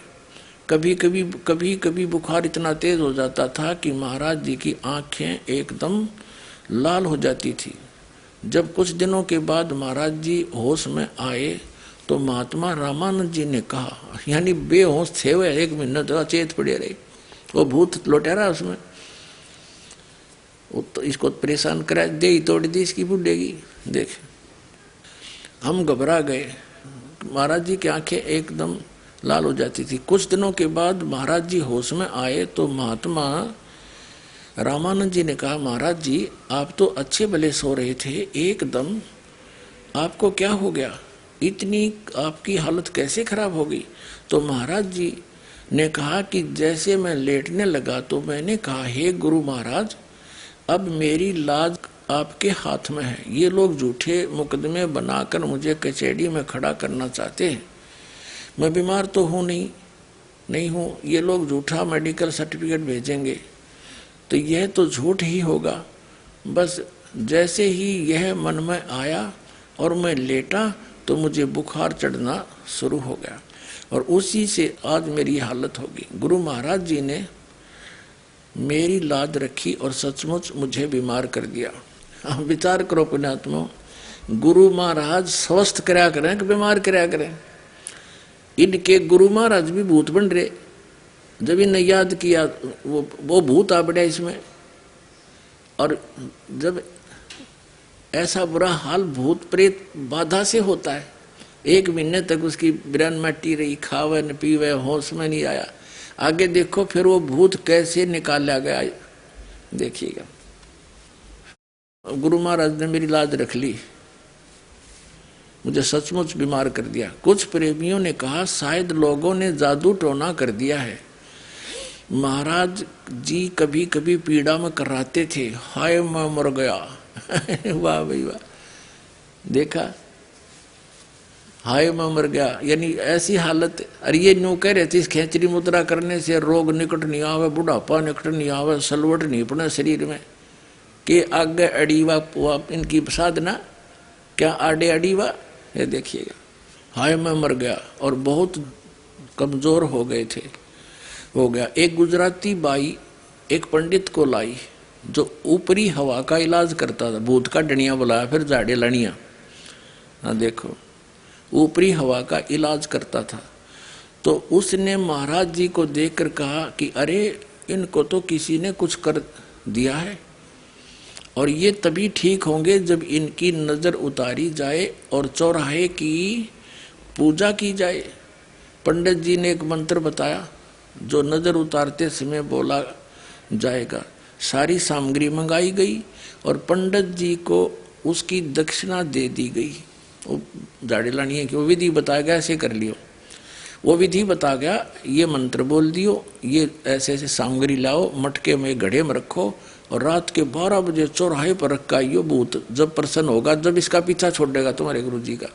कभी कभी बुखार इतना तेज हो जाता था कि महाराज जी की आंखें एकदम लाल हो जाती थी। जब कुछ दिनों के बाद महाराज जी होश में आए तो महात्मा रामानंद जी ने कहा, यानी बेहोश थे हुए 1 महीने तो अचेत पड़े रहे, वो भूत लौटा रहा उसमें, वो तो इसको परेशान करा, दे ही तोड़ दी इसकी बुढ़ेगी। देख हम घबरा गए। महाराज जी की आंखें एकदम लाल हो जाती थी। कुछ दिनों के बाद महाराज जी होश में आए तो महात्मा रामानंद जी ने कहा, महाराज जी आप तो अच्छे भले सो रहे थे, एकदम आपको क्या हो गया, इतनी आपकी हालत कैसे खराब हो गई? तो महाराज जी ने कहा कि जैसे मैं लेटने लगा तो मैंने कहा, हे गुरु महाराज अब मेरी लाज आपके हाथ में है। ये लोग झूठे मुकदमे बनाकर मुझे कचहरी में खड़ा करना चाहते हैं। मैं बीमार तो हूँ नहीं हूँ, ये लोग झूठा मेडिकल सर्टिफिकेट भेजेंगे तो यह तो झूठ ही होगा। बस जैसे ही यह मन में आया और मैं लेटा तो मुझे बुखार चढ़ना शुरू हो गया और उसी से आज मेरी हालत होगी। गुरु महाराज जी ने मेरी लाज रखी और सचमुच मुझे बीमार कर दिया। हम विचार करो पुण्यात्मा, गुरु महाराज स्वस्थ कराया करें कि बीमार कराया करें? इनके गुरु महाराज भी भूत बन रहे। जब इन्हें याद किया वो भूत आ बढ़िया इसमें। और जब ऐसा बुरा हाल भूत प्रेत बाधा से होता है, 1 महीने तक उसकी ब्रेन मट्टी रही, खावे न पीवे, होश में नहीं आया। आगे देखो फिर वो भूत कैसे निकाला गया, देखिएगा। गुरु महाराज ने मेरी लाज रख ली, मुझे सचमुच बीमार कर दिया। कुछ प्रेमियों ने कहा शायद लोगों ने जादू टोना कर दिया है। महाराज जी कभी कभी पीड़ा में कराते थे, हाय मैं मर गया। वाह भाई वाह, देखा, हाय मैं मर गया, यानी ऐसी हालत। अरे ये न्यू कह रहे थे इस खेचरी मुद्रा करने से रोग निकट नहीं आवे, बुढ़ापा निकट नहीं आवे, सलवट नहीं पड़े शरीर में, कि आगे अड़ीवा इनकी साधना क्या आड़े अड़ीवा। ये देखिएगा, हाय मैं मर गया और बहुत कमजोर हो गया। एक गुजराती बाई एक पंडित को लाई जो ऊपरी हवा का इलाज करता था। भूत का डनिया बुलाया, फिर झाड़े लड़िया। हाँ देखो, ऊपरी हवा का इलाज करता था। तो उसने महाराज जी को देखकर कहा कि अरे इनको तो किसी ने कुछ कर दिया है और ये तभी ठीक होंगे जब इनकी नजर उतारी जाए और चौराहे की पूजा की जाए। पंडित जी ने एक मंत्र बताया, जो नजर उतारते समय बोला जाएगा। सारी सामग्री मंगाई गई और पंडित जी को उसकी दक्षिणा दे दी गई। वो झाड़ी लानी है कि वो विधि बताया गया, ऐसे कर लियो। वो विधि बता गया, ये मंत्र बोल दियो, ये ऐसे ऐसे सामग्री लाओ, मटके में घड़े में रखो और रात के 12 बजे चौराहे पर रखा आइयो। भूत जब प्रसन्न होगा, जब इसका पीछा छोड़ेगा तुम्हारे गुरु जी का।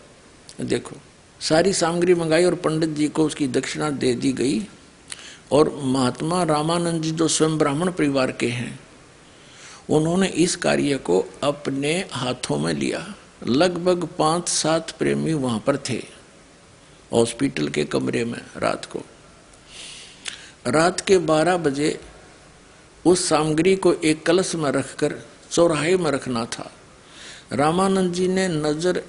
देखो सारी सामग्री मंगाई और पंडित जी को उसकी दक्षिणा दे दी गई। और महात्मा रामानंद जी जो स्वयं ब्राह्मण परिवार के हैं, उन्होंने इस कार्य को अपने हाथों में लिया। लगभग 5-7 प्रेमी वहां पर थे हॉस्पिटल के कमरे में। रात के 12 बजे उस सामग्री को एक कलश में रखकर चौराहे में रखना था। रामानंद जी ने नजर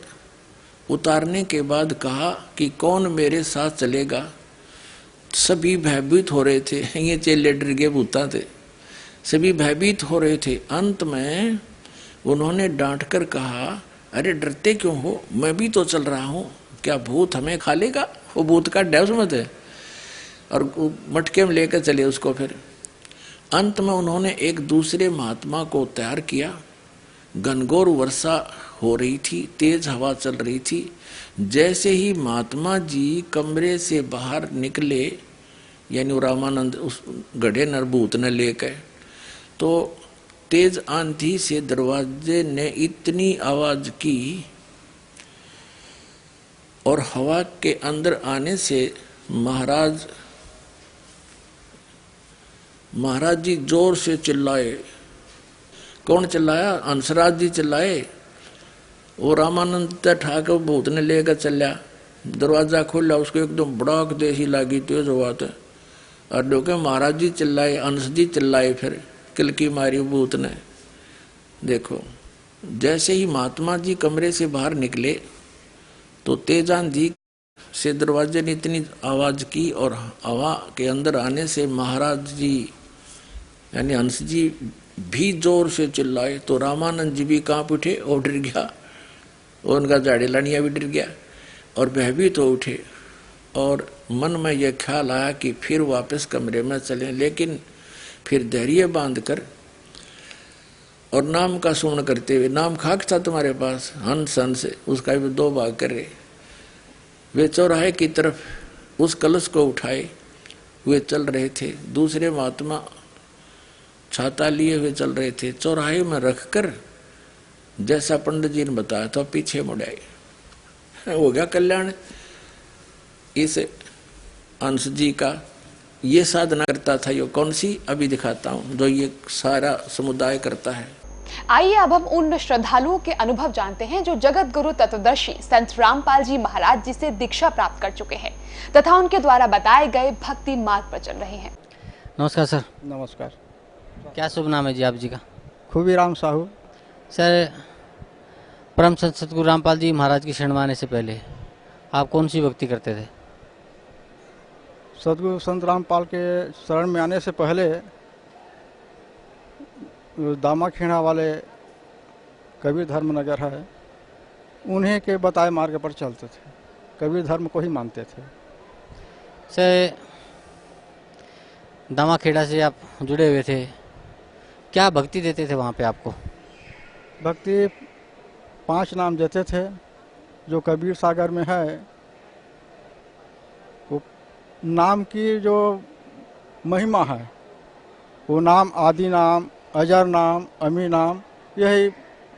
उतारने के बाद कहा कि कौन मेरे साथ चलेगा। सभी भयभीत हो रहे थे, ये चेले डर गए, भूता थे, सभी भयभीत हो रहे थे। अंत में उन्होंने डांट कर कहा, अरे डरते क्यों हो, मैं भी तो चल रहा हूं, क्या भूत हमें खा लेगा। वो भूत का डर मत है और मटके में लेकर चले उसको। फिर अंत में उन्होंने एक दूसरे महात्मा को तैयार किया। घनघोर वर्षा हो रही थी, तेज हवा चल रही थी। जैसे ही महात्मा जी कमरे से बाहर निकले, यानी रामानंद उस गढ़े नरभूत ने लेकर, तो तेज आंधी से दरवाजे ने इतनी आवाज की और हवा के अंदर आने से महाराज जी जोर से चिल्लाए। कौन चिल्लाया? हंसराज जी चिल्लाए। वो रामानंद ठाकर भूत ने लेकर चलिया। दरवाजा खोला, उसको एकदम बड़ाक देसी लागी, तेज बात है। और देखो महाराज जी चिल्लाए, हंस जी चिल्लाए, फिर किलकी मारी भूत ने। देखो जैसे ही महात्मा जी कमरे से बाहर निकले तो तेज आंधी से दरवाजे ने इतनी आवाज की और हवा के अंदर आने से महाराज जी यानी हंस जी भी जोर से चिल्लाए। तो रामानंद जी भी कांप उठे और डर गया, और उनका झाड़ी लानिया भी डर गया और भयभीत हो उठे। और मन में यह ख्याल आया कि फिर वापस कमरे में चलें, लेकिन फिर धैर्य बांध कर और नाम का सुमन करते हुए, नाम खाक था तुम्हारे पास, हंस हंस, उसका भी 2 भाग करे। वे चौराहे की तरफ उस कलश को उठाए हुए चल रहे थे। दूसरे महात्मा छाता लिए हुए चल रहे थे। चौराहे में रखकर जैसा पंडित जी ने बताया था पीछे मुड़ आए। हो गया कल्याण। इस अंश जी का ये साधना करता था। ये कौन सी अभी दिखाता हूं, जो ये सारा समुदाय करता है। आइए अब हम उन श्रद्धालुओं के अनुभव जानते हैं जो जगत गुरु तत्वदर्शी संत रामपाल जी महाराज जी से दीक्षा प्राप्त कर चुके हैं तथा उनके द्वारा बताए गए भक्ति मार्ग पर चल रहे हैं। नमस्कार सर। नमस्कार। क्या शुभ नाम है जी आप जी का? खूबीराम साहू। सर, परम संत सतगुरु रामपाल जी महाराज की शरण में आने से पहले आप कौन सी भक्ति करते थे? सतगुरु संत रामपाल के शरण में आने से पहले दामाखेड़ा वाले कबीर धर्म नगर है, उन्हीं के बताए मार्ग पर चलते थे। कबीर धर्म को ही मानते थे। सर, दामाखेड़ा से आप जुड़े हुए थे, क्या भक्ति देते थे वहाँ पे आपको? भक्ति 5 नाम देते थे जो कबीर सागर में है। वो नाम की जो महिमा है, वो नाम आदि नाम, अजर नाम, अमी नाम, यही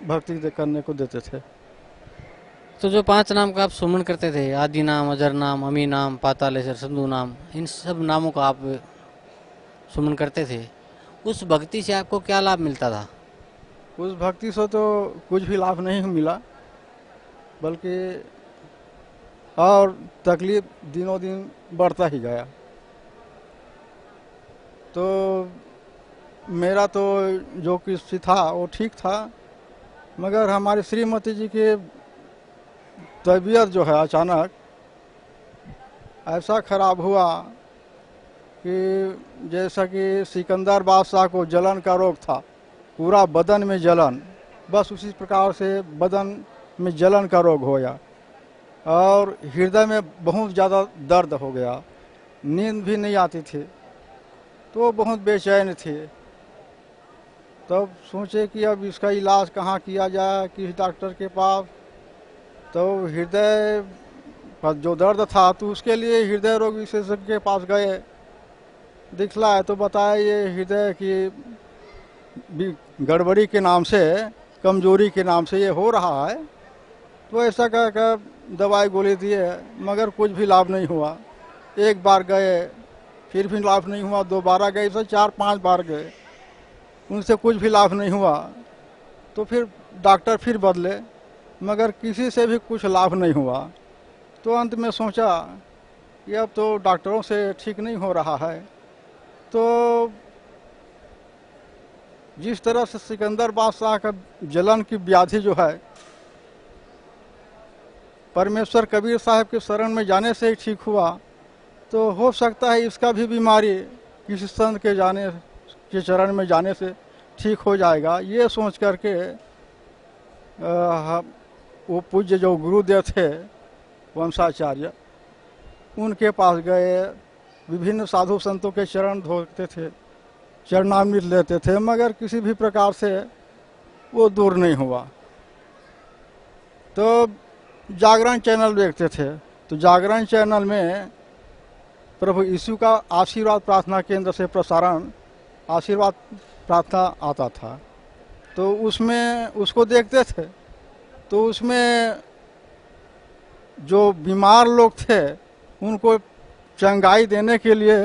भक्ति करने को देते थे। तो जो 5 नाम का आप सुमन करते थे, आदि नाम, अजर नाम, अमी नाम, पातालेश्वर, संधु नाम, इन सब नामों का आप सुमन करते थे, उस भक्ति से आपको क्या लाभ मिलता था? उस भक्ति से तो कुछ भी लाभ नहीं मिला, बल्कि और तकलीफ दिनों दिन बढ़ता ही गया। तो मेरा तो जो कुछ था वो ठीक था, मगर हमारी श्रीमती जी की तबीयत जो है अचानक ऐसा खराब हुआ कि जैसा कि सिकंदर बादशाह को जलन का रोग था, पूरा बदन में जलन, बस उसी प्रकार से बदन में जलन का रोग हो गया और हृदय में बहुत ज़्यादा दर्द हो गया। नींद भी नहीं आती थी। तो बहुत बेचैन थे। तब सोचे कि अब इसका इलाज कहाँ किया जाए, किस डॉक्टर के पास। तो हृदय पर जो दर्द था तो उसके लिए हृदय रोग विशेषज्ञ के पास गए, दिखलाए तो बताया ये हृदय की गड़बड़ी के नाम से, कमजोरी के नाम से ये हो रहा है। तो ऐसा कहकर दवाई गोली दिए, मगर कुछ भी लाभ नहीं हुआ। एक बार गए, फिर भी लाभ नहीं हुआ। दोबारा गए, इसे 4-5 बार गए, उनसे कुछ भी लाभ नहीं हुआ। तो फिर डॉक्टर फिर बदले, मगर किसी से भी कुछ लाभ नहीं हुआ। तो अंत में सोचा कि अब तो डॉक्टरों से ठीक नहीं हो रहा है। तो जिस तरह से सिकंदर बादशाह का जलन की व्याधि जो है परमेश्वर कबीर साहब के शरण में जाने से ही ठीक हुआ, तो हो सकता है इसका भी बीमारी किसी संत के जाने के चरण में जाने से ठीक हो जाएगा। ये सोच करके वो पूज्य जो गुरुदेव थे वंशाचार्य, उनके पास गए, विभिन्न साधु संतों के चरण धोते थे, चरणामृत लेते थे, मगर किसी भी प्रकार से वो दूर नहीं हुआ। तो जागरण चैनल देखते थे, तो जागरण चैनल में प्रभु यीशु का आशीर्वाद प्रार्थना केंद्र से प्रसारण आशीर्वाद प्रार्थना आता था। तो उसमें उसको देखते थे, तो उसमें जो बीमार लोग थे उनको चंगाई देने के लिए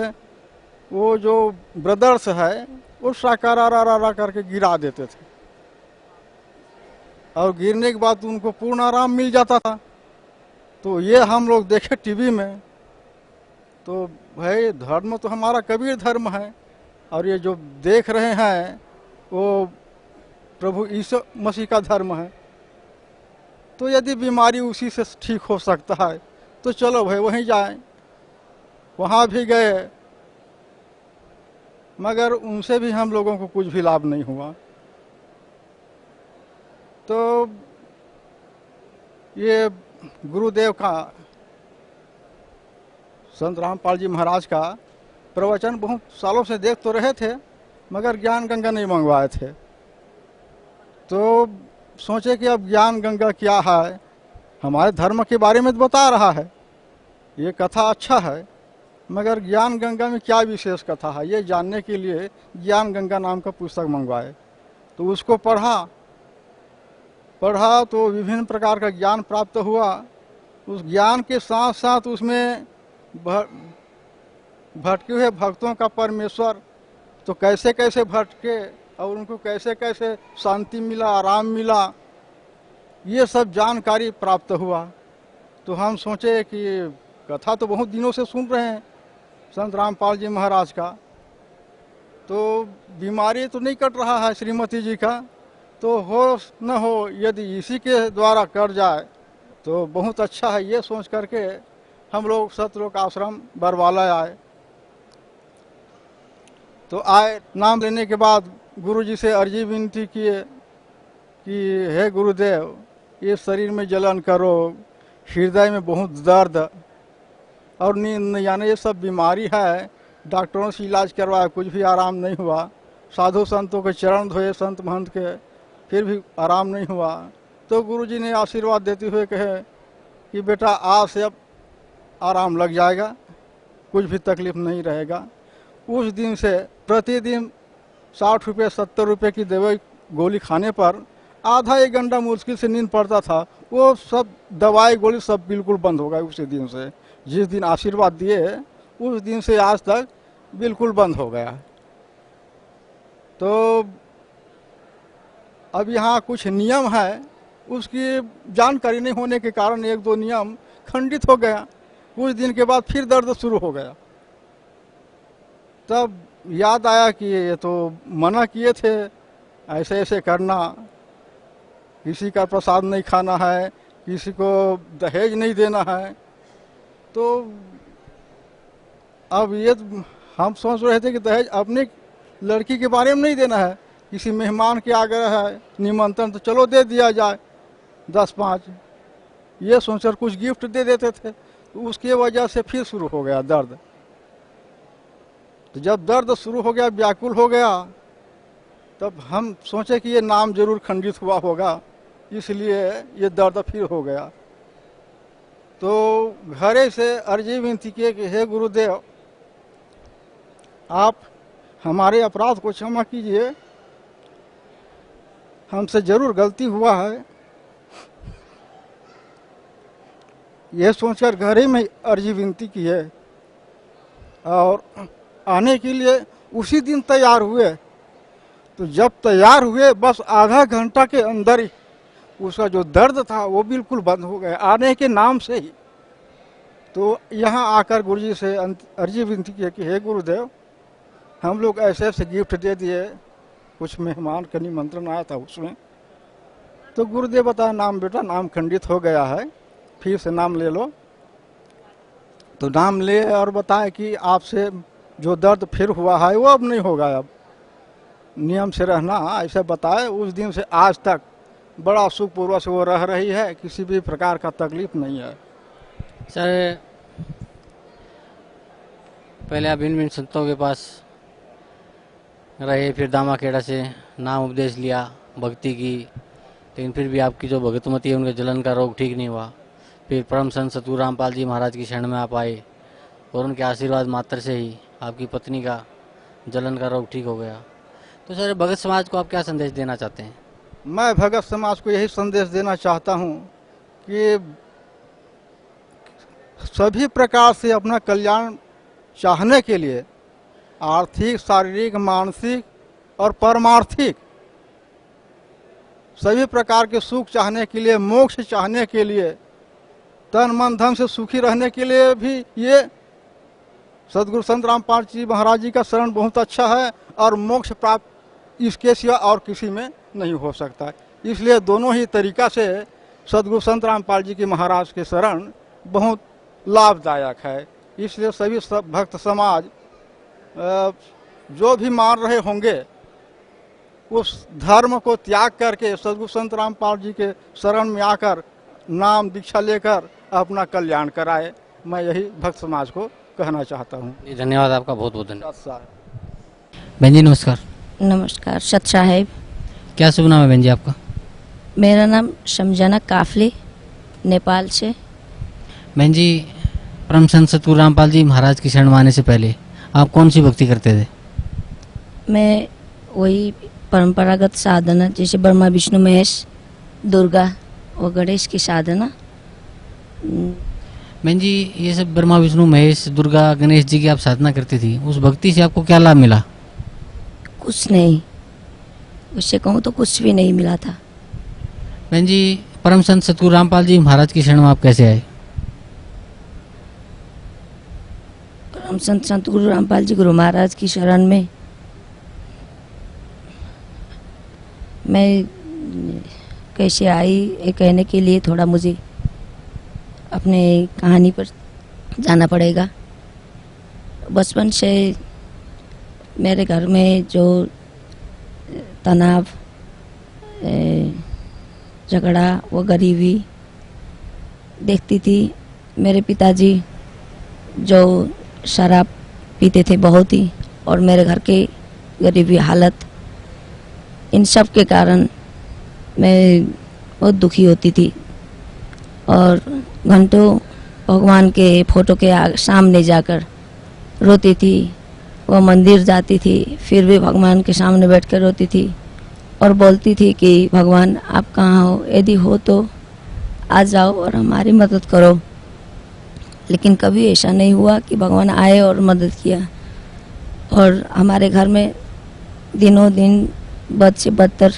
वो जो ब्रदर्स है वो साकारा करके गिरा देते थे, और गिरने के बाद उनको पूर्ण आराम मिल जाता था। तो ये हम लोग देखे टीवी में, तो भाई धर्म तो हमारा कबीर धर्म है, और ये जो देख रहे हैं वो प्रभु यीशु मसीह का धर्म है। तो यदि बीमारी उसी से ठीक हो सकता है तो चलो भाई वहीं जाएं। वहाँ भी गए, मगर उनसे भी हम लोगों को कुछ भी लाभ नहीं हुआ। तो ये गुरुदेव का, संत रामपाल जी महाराज का प्रवचन बहुत सालों से देख तो रहे थे, मगर ज्ञान गंगा नहीं मंगवाए थे। तो सोचे कि अब ज्ञान गंगा क्या है, हमारे धर्म के बारे में तो बता रहा है, ये कथा अच्छा है, मगर ज्ञान गंगा में क्या विशेष कथा है, ये जानने के लिए ज्ञान गंगा नाम का पुस्तक मंगवाए। तो उसको पढ़ा तो विभिन्न प्रकार का ज्ञान प्राप्त हुआ। उस ज्ञान के साथ साथ उसमें भटके हुए भक्तों का परमेश्वर तो कैसे कैसे भटके और उनको कैसे कैसे शांति मिला, आराम मिला, ये सब जानकारी प्राप्त हुआ। तो हम सोचे कि कथा तो बहुत दिनों से सुन रहे हैं संत रामपाल जी महाराज का, तो बीमारी तो नहीं कट रहा है श्रीमती जी का, तो हो न हो यदि इसी के द्वारा कर जाए तो बहुत अच्छा है। ये सोच करके हम लोग सतलोक आश्रम बरवाला आए। तो आए, नाम लेने के बाद गुरु जी से अर्जी विनती किए कि हे गुरुदेव, ये शरीर में जलन करो, हृदय में बहुत दर्द और नींद नहीं आने, ये सब बीमारी है। डॉक्टरों से इलाज करवाया, कुछ भी आराम नहीं हुआ। साधु संतों के चरण धोए, संत महंत के, फिर भी आराम नहीं हुआ। तो गुरु जी ने आशीर्वाद देते हुए कहे कि बेटा आज से अब आराम लग जाएगा, कुछ भी तकलीफ नहीं रहेगा। उस दिन से प्रतिदिन 60 रुपये 70 रुपये की दवाई गोली खाने पर आधा एक घंटा मुश्किल से नींद पड़ता था। वो सब दवाई गोली सब बिल्कुल बंद हो गए उसी दिन से। जिस दिन आशीर्वाद दिए उस दिन से आज तक बिल्कुल बंद हो गया। तो अब यहाँ कुछ नियम है, उसकी जानकारी नहीं होने के कारण 1-2 नियम खंडित हो गया। कुछ दिन के बाद फिर दर्द शुरू हो गया। तब याद आया कि ये तो मना किए थे ऐसे ऐसे करना, किसी का प्रसाद नहीं खाना है, किसी को दहेज नहीं देना है। तो अब ये हम सोच रहे थे कि दहेज अपनी लड़की के बारे में नहीं देना है, किसी मेहमान के आग्रह है, निमंत्रण, तो चलो दे दिया जाए 10-5, ये सोचकर कुछ गिफ्ट दे देते थे। तो उसकी वजह से फिर शुरू हो गया दर्द। तो जब दर्द शुरू हो गया, व्याकुल हो गया, तब हम सोचे कि ये नाम जरूर खंडित हुआ होगा, इसलिए ये दर्द फिर हो गया। तो घरे से अर्जी विनती किए कि हे गुरुदेव, आप हमारे अपराध को क्षमा कीजिए, हमसे जरूर गलती हुआ है। यह सोचकर घरे में अर्जी विनती की है और आने के लिए उसी दिन तैयार हुए। तो जब तैयार हुए बस आधा घंटा के अंदर ही उसका जो दर्द था वो बिल्कुल बंद हो गया, आने के नाम से ही। तो यहाँ आकर गुरुजी से अर्जी विनती की कि हे गुरुदेव, हम लोग ऐसे ऐसे गिफ्ट दे दिए, कुछ मेहमान का निमंत्रण आया था उसमें। तो गुरुदेव बताया, नाम बेटा नाम खंडित हो गया है, फिर से नाम ले लो। तो नाम ले और बताया कि आपसे जो दर्द फिर हुआ है वो अब नहीं होगा, अब नियम से रहना, ऐसे बताए। उस दिन से आज तक बड़ा सुखपूर्वक से वो रह रही है, किसी भी प्रकार का तकलीफ नहीं है। सर, पहले आप भिन्न भिन्न संतों के पास रहे, फिर दामा खेड़ा से नाम उपदेश लिया, भक्ति की, लेकिन फिर भी आपकी जो भगतमती है उनके जलन का रोग ठीक नहीं हुआ। फिर परम संत सतगुरु रामपाल जी महाराज की शरण में आप आए और उनके आशीर्वाद मात्र से ही आपकी पत्नी का जलन का रोग ठीक हो गया। तो सर, भगत समाज को आप क्या संदेश देना चाहते हैं? मैं भगत समाज को यही संदेश देना चाहता हूँ कि सभी प्रकार से अपना कल्याण चाहने के लिए, आर्थिक, शारीरिक, मानसिक और परमार्थिक सभी प्रकार के सुख चाहने के लिए, मोक्ष चाहने के लिए, तन मन धन से सुखी रहने के लिए भी ये सदगुरु संत रामपाल जी महाराज जी का शरण बहुत अच्छा है और मोक्ष प्राप्त इसके सिवा और किसी में नहीं हो सकता। इसलिए दोनों ही तरीका से सदगुरु संत रामपाल जी की महाराज के शरण बहुत लाभदायक है। इसलिए सभी भक्त समाज जो भी मान रहे होंगे उस धर्म को त्याग करके सदगुरु संत रामपाल जी के शरण में आकर नाम दीक्षा लेकर अपना कल्याण कराए। मैं यही भक्त समाज को कहना चाहता हूँ। धन्यवाद आपका, बहुत बहुत धन्यवाद। बहन जी नमस्कार। नमस्कार। सत साहेब। क्या शुभ नाम है बहन जी आपका? मेरा नाम समझाना काफली, नेपाल से। बहन जी, परम संत सतगुरु रामपाल जी महाराज की शरण में आने से पहले आप कौन सी भक्ति करते थे? मैं वही परंपरागत साधना, जैसे ब्रह्मा विष्णु महेश दुर्गा और गणेश की साधना। बहन जी, ये सब ब्रह्मा विष्णु महेश दुर्गा गणेश जी की आप साधना करती थी, उस भक्ति से आपको क्या लाभ मिला? कुछ नहीं, उससे कहूँ तो कुछ भी नहीं मिला था। बहन जी, परम संत सतगुरु रामपाल जी महाराज की शरण में आप कैसे आए? परम संत सतगुरु रामपाल जी गुरु महाराज की शरण में मैं कैसे आई ये कहने के लिए थोड़ा मुझे अपने कहानी पर जाना पड़ेगा। बचपन से मेरे घर में जो तनाव, झगड़ा व गरीबी देखती थी। मेरे पिताजी जो शराब पीते थे बहुत ही, और मेरे घर के गरीबी हालत, इन सब के कारण मैं बहुत दुखी होती थी और घंटों भगवान के फोटो के सामने जाकर रोती थी। वह मंदिर जाती थी, फिर भी भगवान के सामने बैठकर रोती थी और बोलती थी कि भगवान आप कहाँ हो, यदि हो तो आ जाओ और हमारी मदद करो। लेकिन कभी ऐसा नहीं हुआ कि भगवान आए और मदद किया। और हमारे घर में दिनों दिन बद से बदतर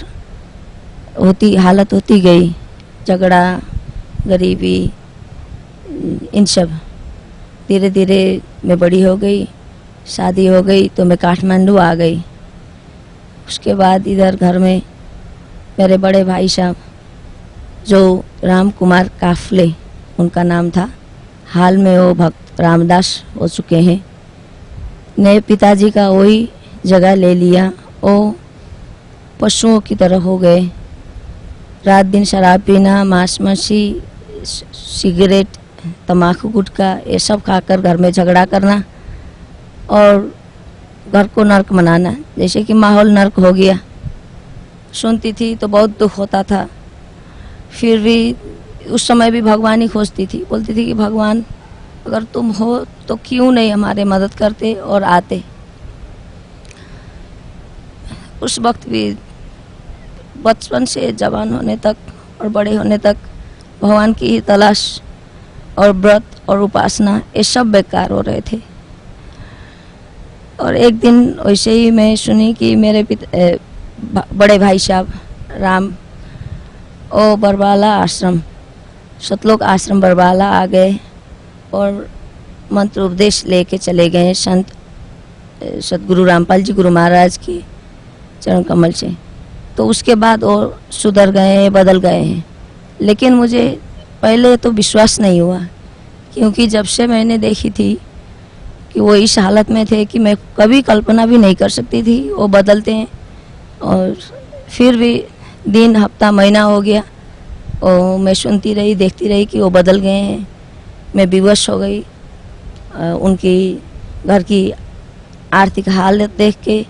हालत होती गई। झगड़ा, गरीबी, इन सब। धीरे धीरे मैं बड़ी हो गई, शादी हो गई तो मैं काठमांडू आ गई। उसके बाद इधर घर में मेरे बड़े भाई साहब जो राम कुमार काफले उनका नाम था, हाल में वो भक्त रामदास हो चुके हैं, ने पिताजी का वही जगह ले लिया। वो पशुओं की तरह हो गए। रात दिन शराब पीना, मांस मछली, सिगरेट, तम्बाकू, गुटखा, ये सब खाकर घर में झगड़ा करना और घर को नर्क बनाना, जैसे कि माहौल नर्क हो गया। सुनती थी तो बहुत दुख होता था। फिर भी उस समय भी भगवान ही खोजती थी, बोलती थी कि भगवान अगर तुम हो तो क्यों नहीं हमारे मदद करते और आते। उस वक्त भी बचपन से जवान होने तक और बड़े होने तक भगवान की ही तलाश और व्रत और उपासना ये सब बेकार हो रहे थे। और एक दिन वैसे ही मैं सुनी कि मेरे बड़े भाई साहब राम ओ बरवाला आश्रम, सतलोक आश्रम बरवाला आ गए और मंत्र उपदेश लेके चले गए संत सतगुरु रामपाल जी गुरु महाराज की चरण कमल से। तो उसके बाद वो सुधर गए हैं, बदल गए हैं। लेकिन मुझे पहले तो विश्वास नहीं हुआ, क्योंकि जब से मैंने देखी थी कि वो इस हालत में थे कि मैं कभी कल्पना भी नहीं कर सकती थी वो बदलते हैं। और फिर भी दिन हफ्ता महीना हो गया और मैं सुनती रही, देखती रही कि वो बदल गए हैं। मैं विवश हो गई उनकी घर की आर्थिक हालत देख के,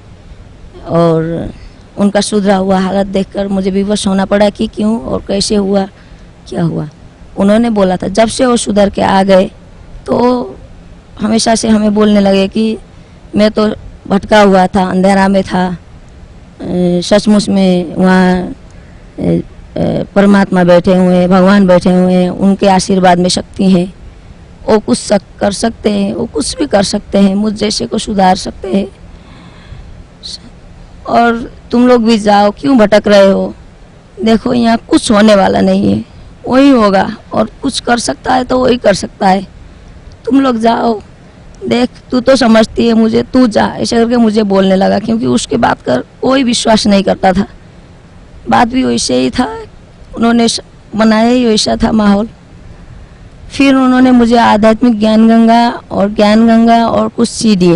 और उनका सुधरा हुआ हालत देखकर मुझे विवश होना पड़ा कि क्यों और कैसे हुआ, क्या हुआ। उन्होंने बोला था जब से वो सुधर के आ गए तो हमेशा से हमें बोलने लगे कि मैं तो भटका हुआ था, अंधेरा में था, सचमुच में वहाँ परमात्मा बैठे हुए हैं, भगवान बैठे हुए हैं, उनके आशीर्वाद में शक्ति है, वो कुछ कर सकते हैं, वो कुछ भी कर सकते हैं, मुझ जैसे को सुधार सकते हैं। और तुम लोग भी जाओ, क्यों भटक रहे हो, देखो यहाँ कुछ होने वाला नहीं है, वही होगा, और कुछ कर सकता है तो वही कर सकता है, तुम लोग जाओ, देख तू तो समझती है मुझे, तू जा, ऐसे करके मुझे बोलने लगा। क्योंकि उसके बात कर कोई विश्वास नहीं करता था, बात भी वैसे ही था, उन्होंने बनाया ही वैसा था माहौल। फिर उन्होंने मुझे आध्यात्मिक ज्ञान गंगा और कुछ सीडी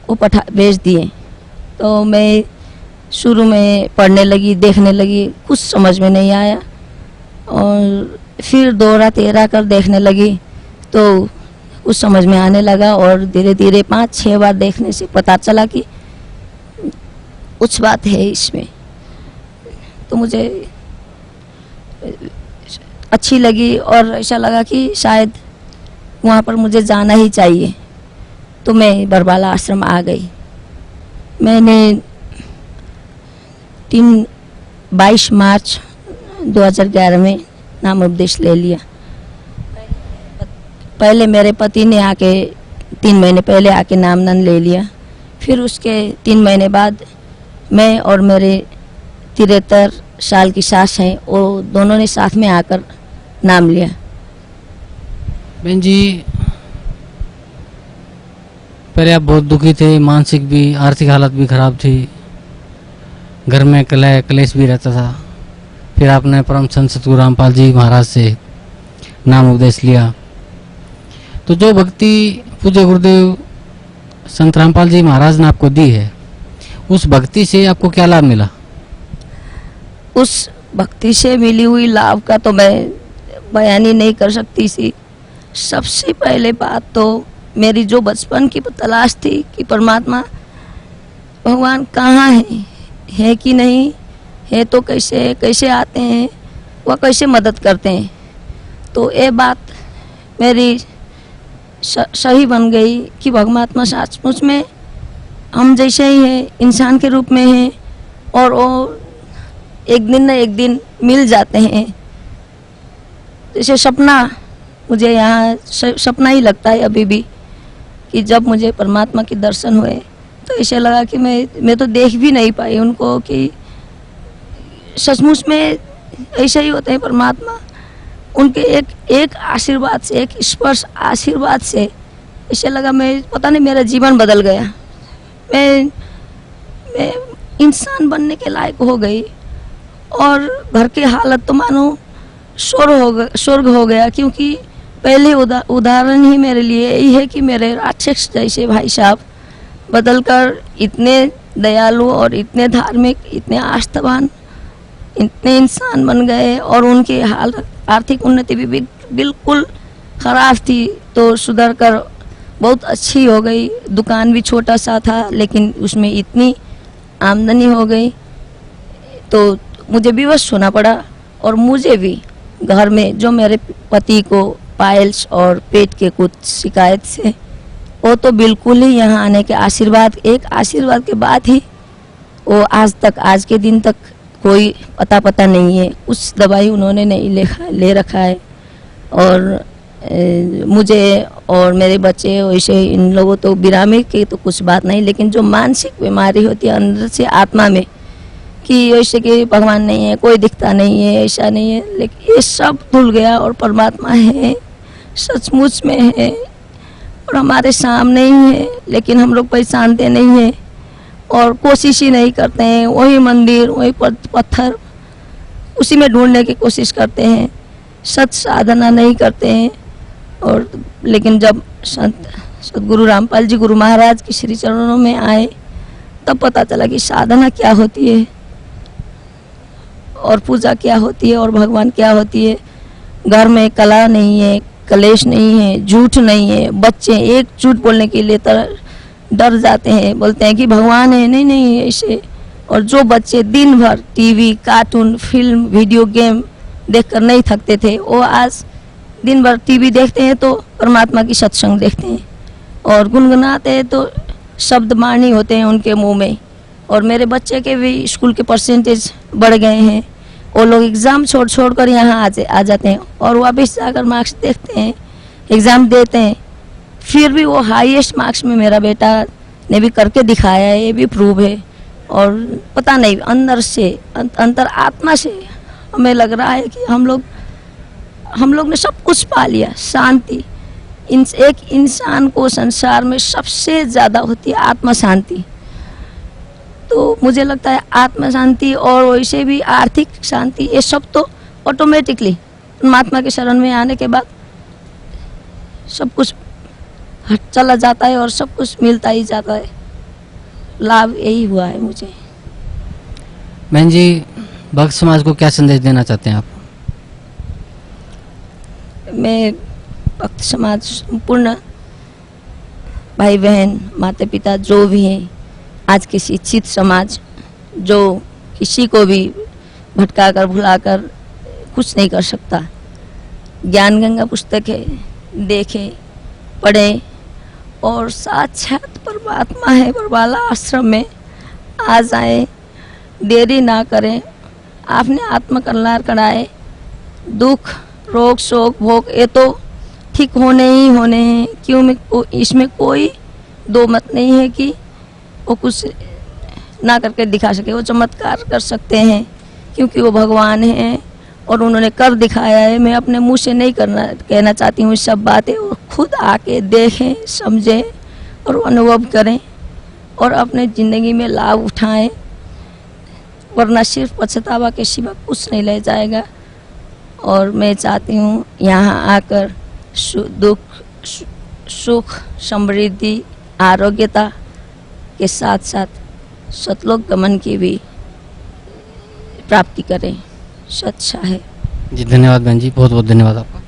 वो भेज दिए। तो मैं शुरू में पढ़ने लगी, देखने लगी, कुछ समझ में नहीं आया, और फिर 2 रात 13 कर देखने लगी तो कुछ समझ में आने लगा। और धीरे धीरे 5-6 बार देखने से पता चला कि कुछ बात है इसमें। तो मुझे अच्छी लगी और ऐसा लगा कि शायद वहाँ पर मुझे जाना ही चाहिए। तो मैं बरवाला आश्रम आ गई। मैंने 22 मार्च 2011 में नाम उपदेश ले लिया। पहले मेरे पति ने आके 3 महीने पहले आके नामदान ले लिया। फिर उसके 3 महीने बाद मैं और मेरे 73 साल की सास हैं, वो दोनों ने साथ में आकर नाम लिया। बहन जी, पहले आप बहुत दुखी थे, मानसिक भी, आर्थिक हालत भी खराब थी, घर में कलेश भी रहता था। फिर आपने परम संत सतगुरु रामपाल जी महाराज से नाम उपदेश लिया। तो जो भक्ति पूज्य गुरुदेव संत रामपाल जी महाराज ने आपको दी है, उस भक्ति से आपको क्या लाभ मिला? उस भक्ति से मिली हुई लाभ का तो मैं बयान ही नहीं कर सकती सी। सबसे पहले बात तो मेरी जो बचपन की तलाश थी कि परमात्मा भगवान कहाँ है कि नहीं है, तो कैसे आते हैं, वह कैसे मदद करते हैं। तो ये बात मेरी सही बन गई कि भगवात्मा सचमुच में हम जैसे ही हैं, इंसान के रूप में हैं, और वो एक दिन न एक दिन मिल जाते हैं। जैसे सपना, मुझे यहाँ सपना ही लगता है अभी भी, कि जब मुझे परमात्मा के दर्शन हुए तो ऐसे लगा कि मैं तो देख भी नहीं पाई उनको, कि सचमुच में ऐसा ही होता है परमात्मा। उनके एक आशीर्वाद से, एक स्पर्श आशीर्वाद से ऐसे लगा, मैं पता नहीं मेरा जीवन बदल गया, मैं इंसान बनने के लायक हो गई। और घर की हालत तो मानो स्वर्ग हो गया, क्योंकि पहले उदाहरण ही मेरे लिए यही है कि मेरे राक्षस जैसे भाई साहब बदलकर इतने दयालु और इतने धार्मिक, इतने आस्थावान, इतने इंसान बन गए। और उनकी हालत आर्थिक उन्नति भी बिल्कुल खराब थी, तो सुधर कर बहुत अच्छी हो गई। दुकान भी छोटा सा था लेकिन उसमें इतनी आमदनी हो गई तो मुझे विवश होना पड़ा। और मुझे भी घर में जो मेरे पति को पाइल्स और पेट के कुछ शिकायत से, वो तो बिल्कुल ही यहाँ आने के आशीर्वाद के बाद ही वो आज के दिन तक कोई पता नहीं है। कुछ दवाई उन्होंने नहीं ले रखा है। और मुझे और मेरे बच्चे वैसे इन लोगों तो बिरामी की तो कुछ बात नहीं, लेकिन जो मानसिक बीमारी होती है अंदर से आत्मा में कि ऐसे कि भगवान नहीं है, कोई दिखता नहीं है, ऐसा नहीं है, लेकिन ये सब भूल गया और परमात्मा है, सचमुच में है और हमारे सामने ही है। लेकिन हम लोग पहचानते नहीं हैं और कोशिश ही नहीं करते हैं। वही मंदिर, वही पत्थर, उसी में ढूंढने की कोशिश करते हैं, सत साधना नहीं करते हैं। और लेकिन जब सदगुरु रामपाल जी गुरु महाराज के श्री चरणों में आए तब पता चला कि साधना क्या होती है और पूजा क्या होती है और भगवान क्या होती है। घर में कला नहीं है, कलेश नहीं है, झूठ नहीं है। बच्चे एक झूठ बोलने के लिए डर जाते हैं, बोलते हैं कि भगवान है, नहीं ऐसे। और जो बच्चे दिन भर TV, cartoon, film, video game देखकर नहीं थकते थे, वो आज दिन भर टीवी देखते हैं तो परमात्मा की सत्संग देखते हैं और गुनगुनाते हैं तो शब्द मानी होते हैं उनके मुंह में। और मेरे बच्चे के भी स्कूल के परसेंटेज बढ़ गए हैं। वो लोग एग्ज़ाम छोड़ कर यहाँ आ जाते हैं और वापस जाकर मार्क्स देखते हैं, एग्ज़ाम देते हैं, फिर भी वो हाईएस्ट मार्क्स में मेरा बेटा ने भी करके दिखाया है, ये भी प्रूव है। और पता नहीं अंदर से अंतर आत्मा से हमें लग रहा है कि हम लोग ने सब कुछ पा लिया। शांति, एक इंसान को संसार में सबसे ज़्यादा होती है आत्मा शांति। तो मुझे लगता है आत्मा शांति और वैसे भी आर्थिक शांति, ये सब तो ऑटोमेटिकली परमात्मा के शरण में आने के बाद सब कुछ चला जाता है और सब कुछ मिलता ही जाता है। लाभ यही हुआ है मुझे। बहन जी, भक्त समाज को क्या संदेश देना चाहते हैं आप? मैं भक्त समाज, संपूर्ण भाई बहन, माता पिता जो भी हैं, आज के शिक्षित समाज जो किसी को भी भटकाकर भुलाकर कुछ नहीं कर सकता, ज्ञान गंगा पुस्तक है, देखें, पढ़ें और साक्षात परमात्मा है बरवाला आश्रम में आ जाएं, देरी ना करें। आपने आत्मकल्याण कराए, दुख, रोग, शोक, भोग ये तो ठीक होने ही होने हैं। क्यों में इसमें कोई दो मत नहीं है कि वो कुछ ना करके दिखा सके। वो चमत्कार कर सकते हैं क्योंकि वो भगवान हैं और उन्होंने कर दिखाया है। मैं अपने मुंह से नहीं कहना चाहती हूँ सब बातें। वो खुद आके देखें, समझें और अनुभव करें और अपने ज़िंदगी में लाभ उठाएं, वरना सिर्फ पछतावा के सिवा कुछ नहीं ले जाएगा। और मैं चाहती हूँ यहाँ आकर दुख, सुख, समृद्धि, आरोग्यता के साथ साथ सतलोक गमन की भी प्राप्ति करें। सच्चा है। जी धन्यवाद बहन जी, बहुत बहुत धन्यवाद आपका।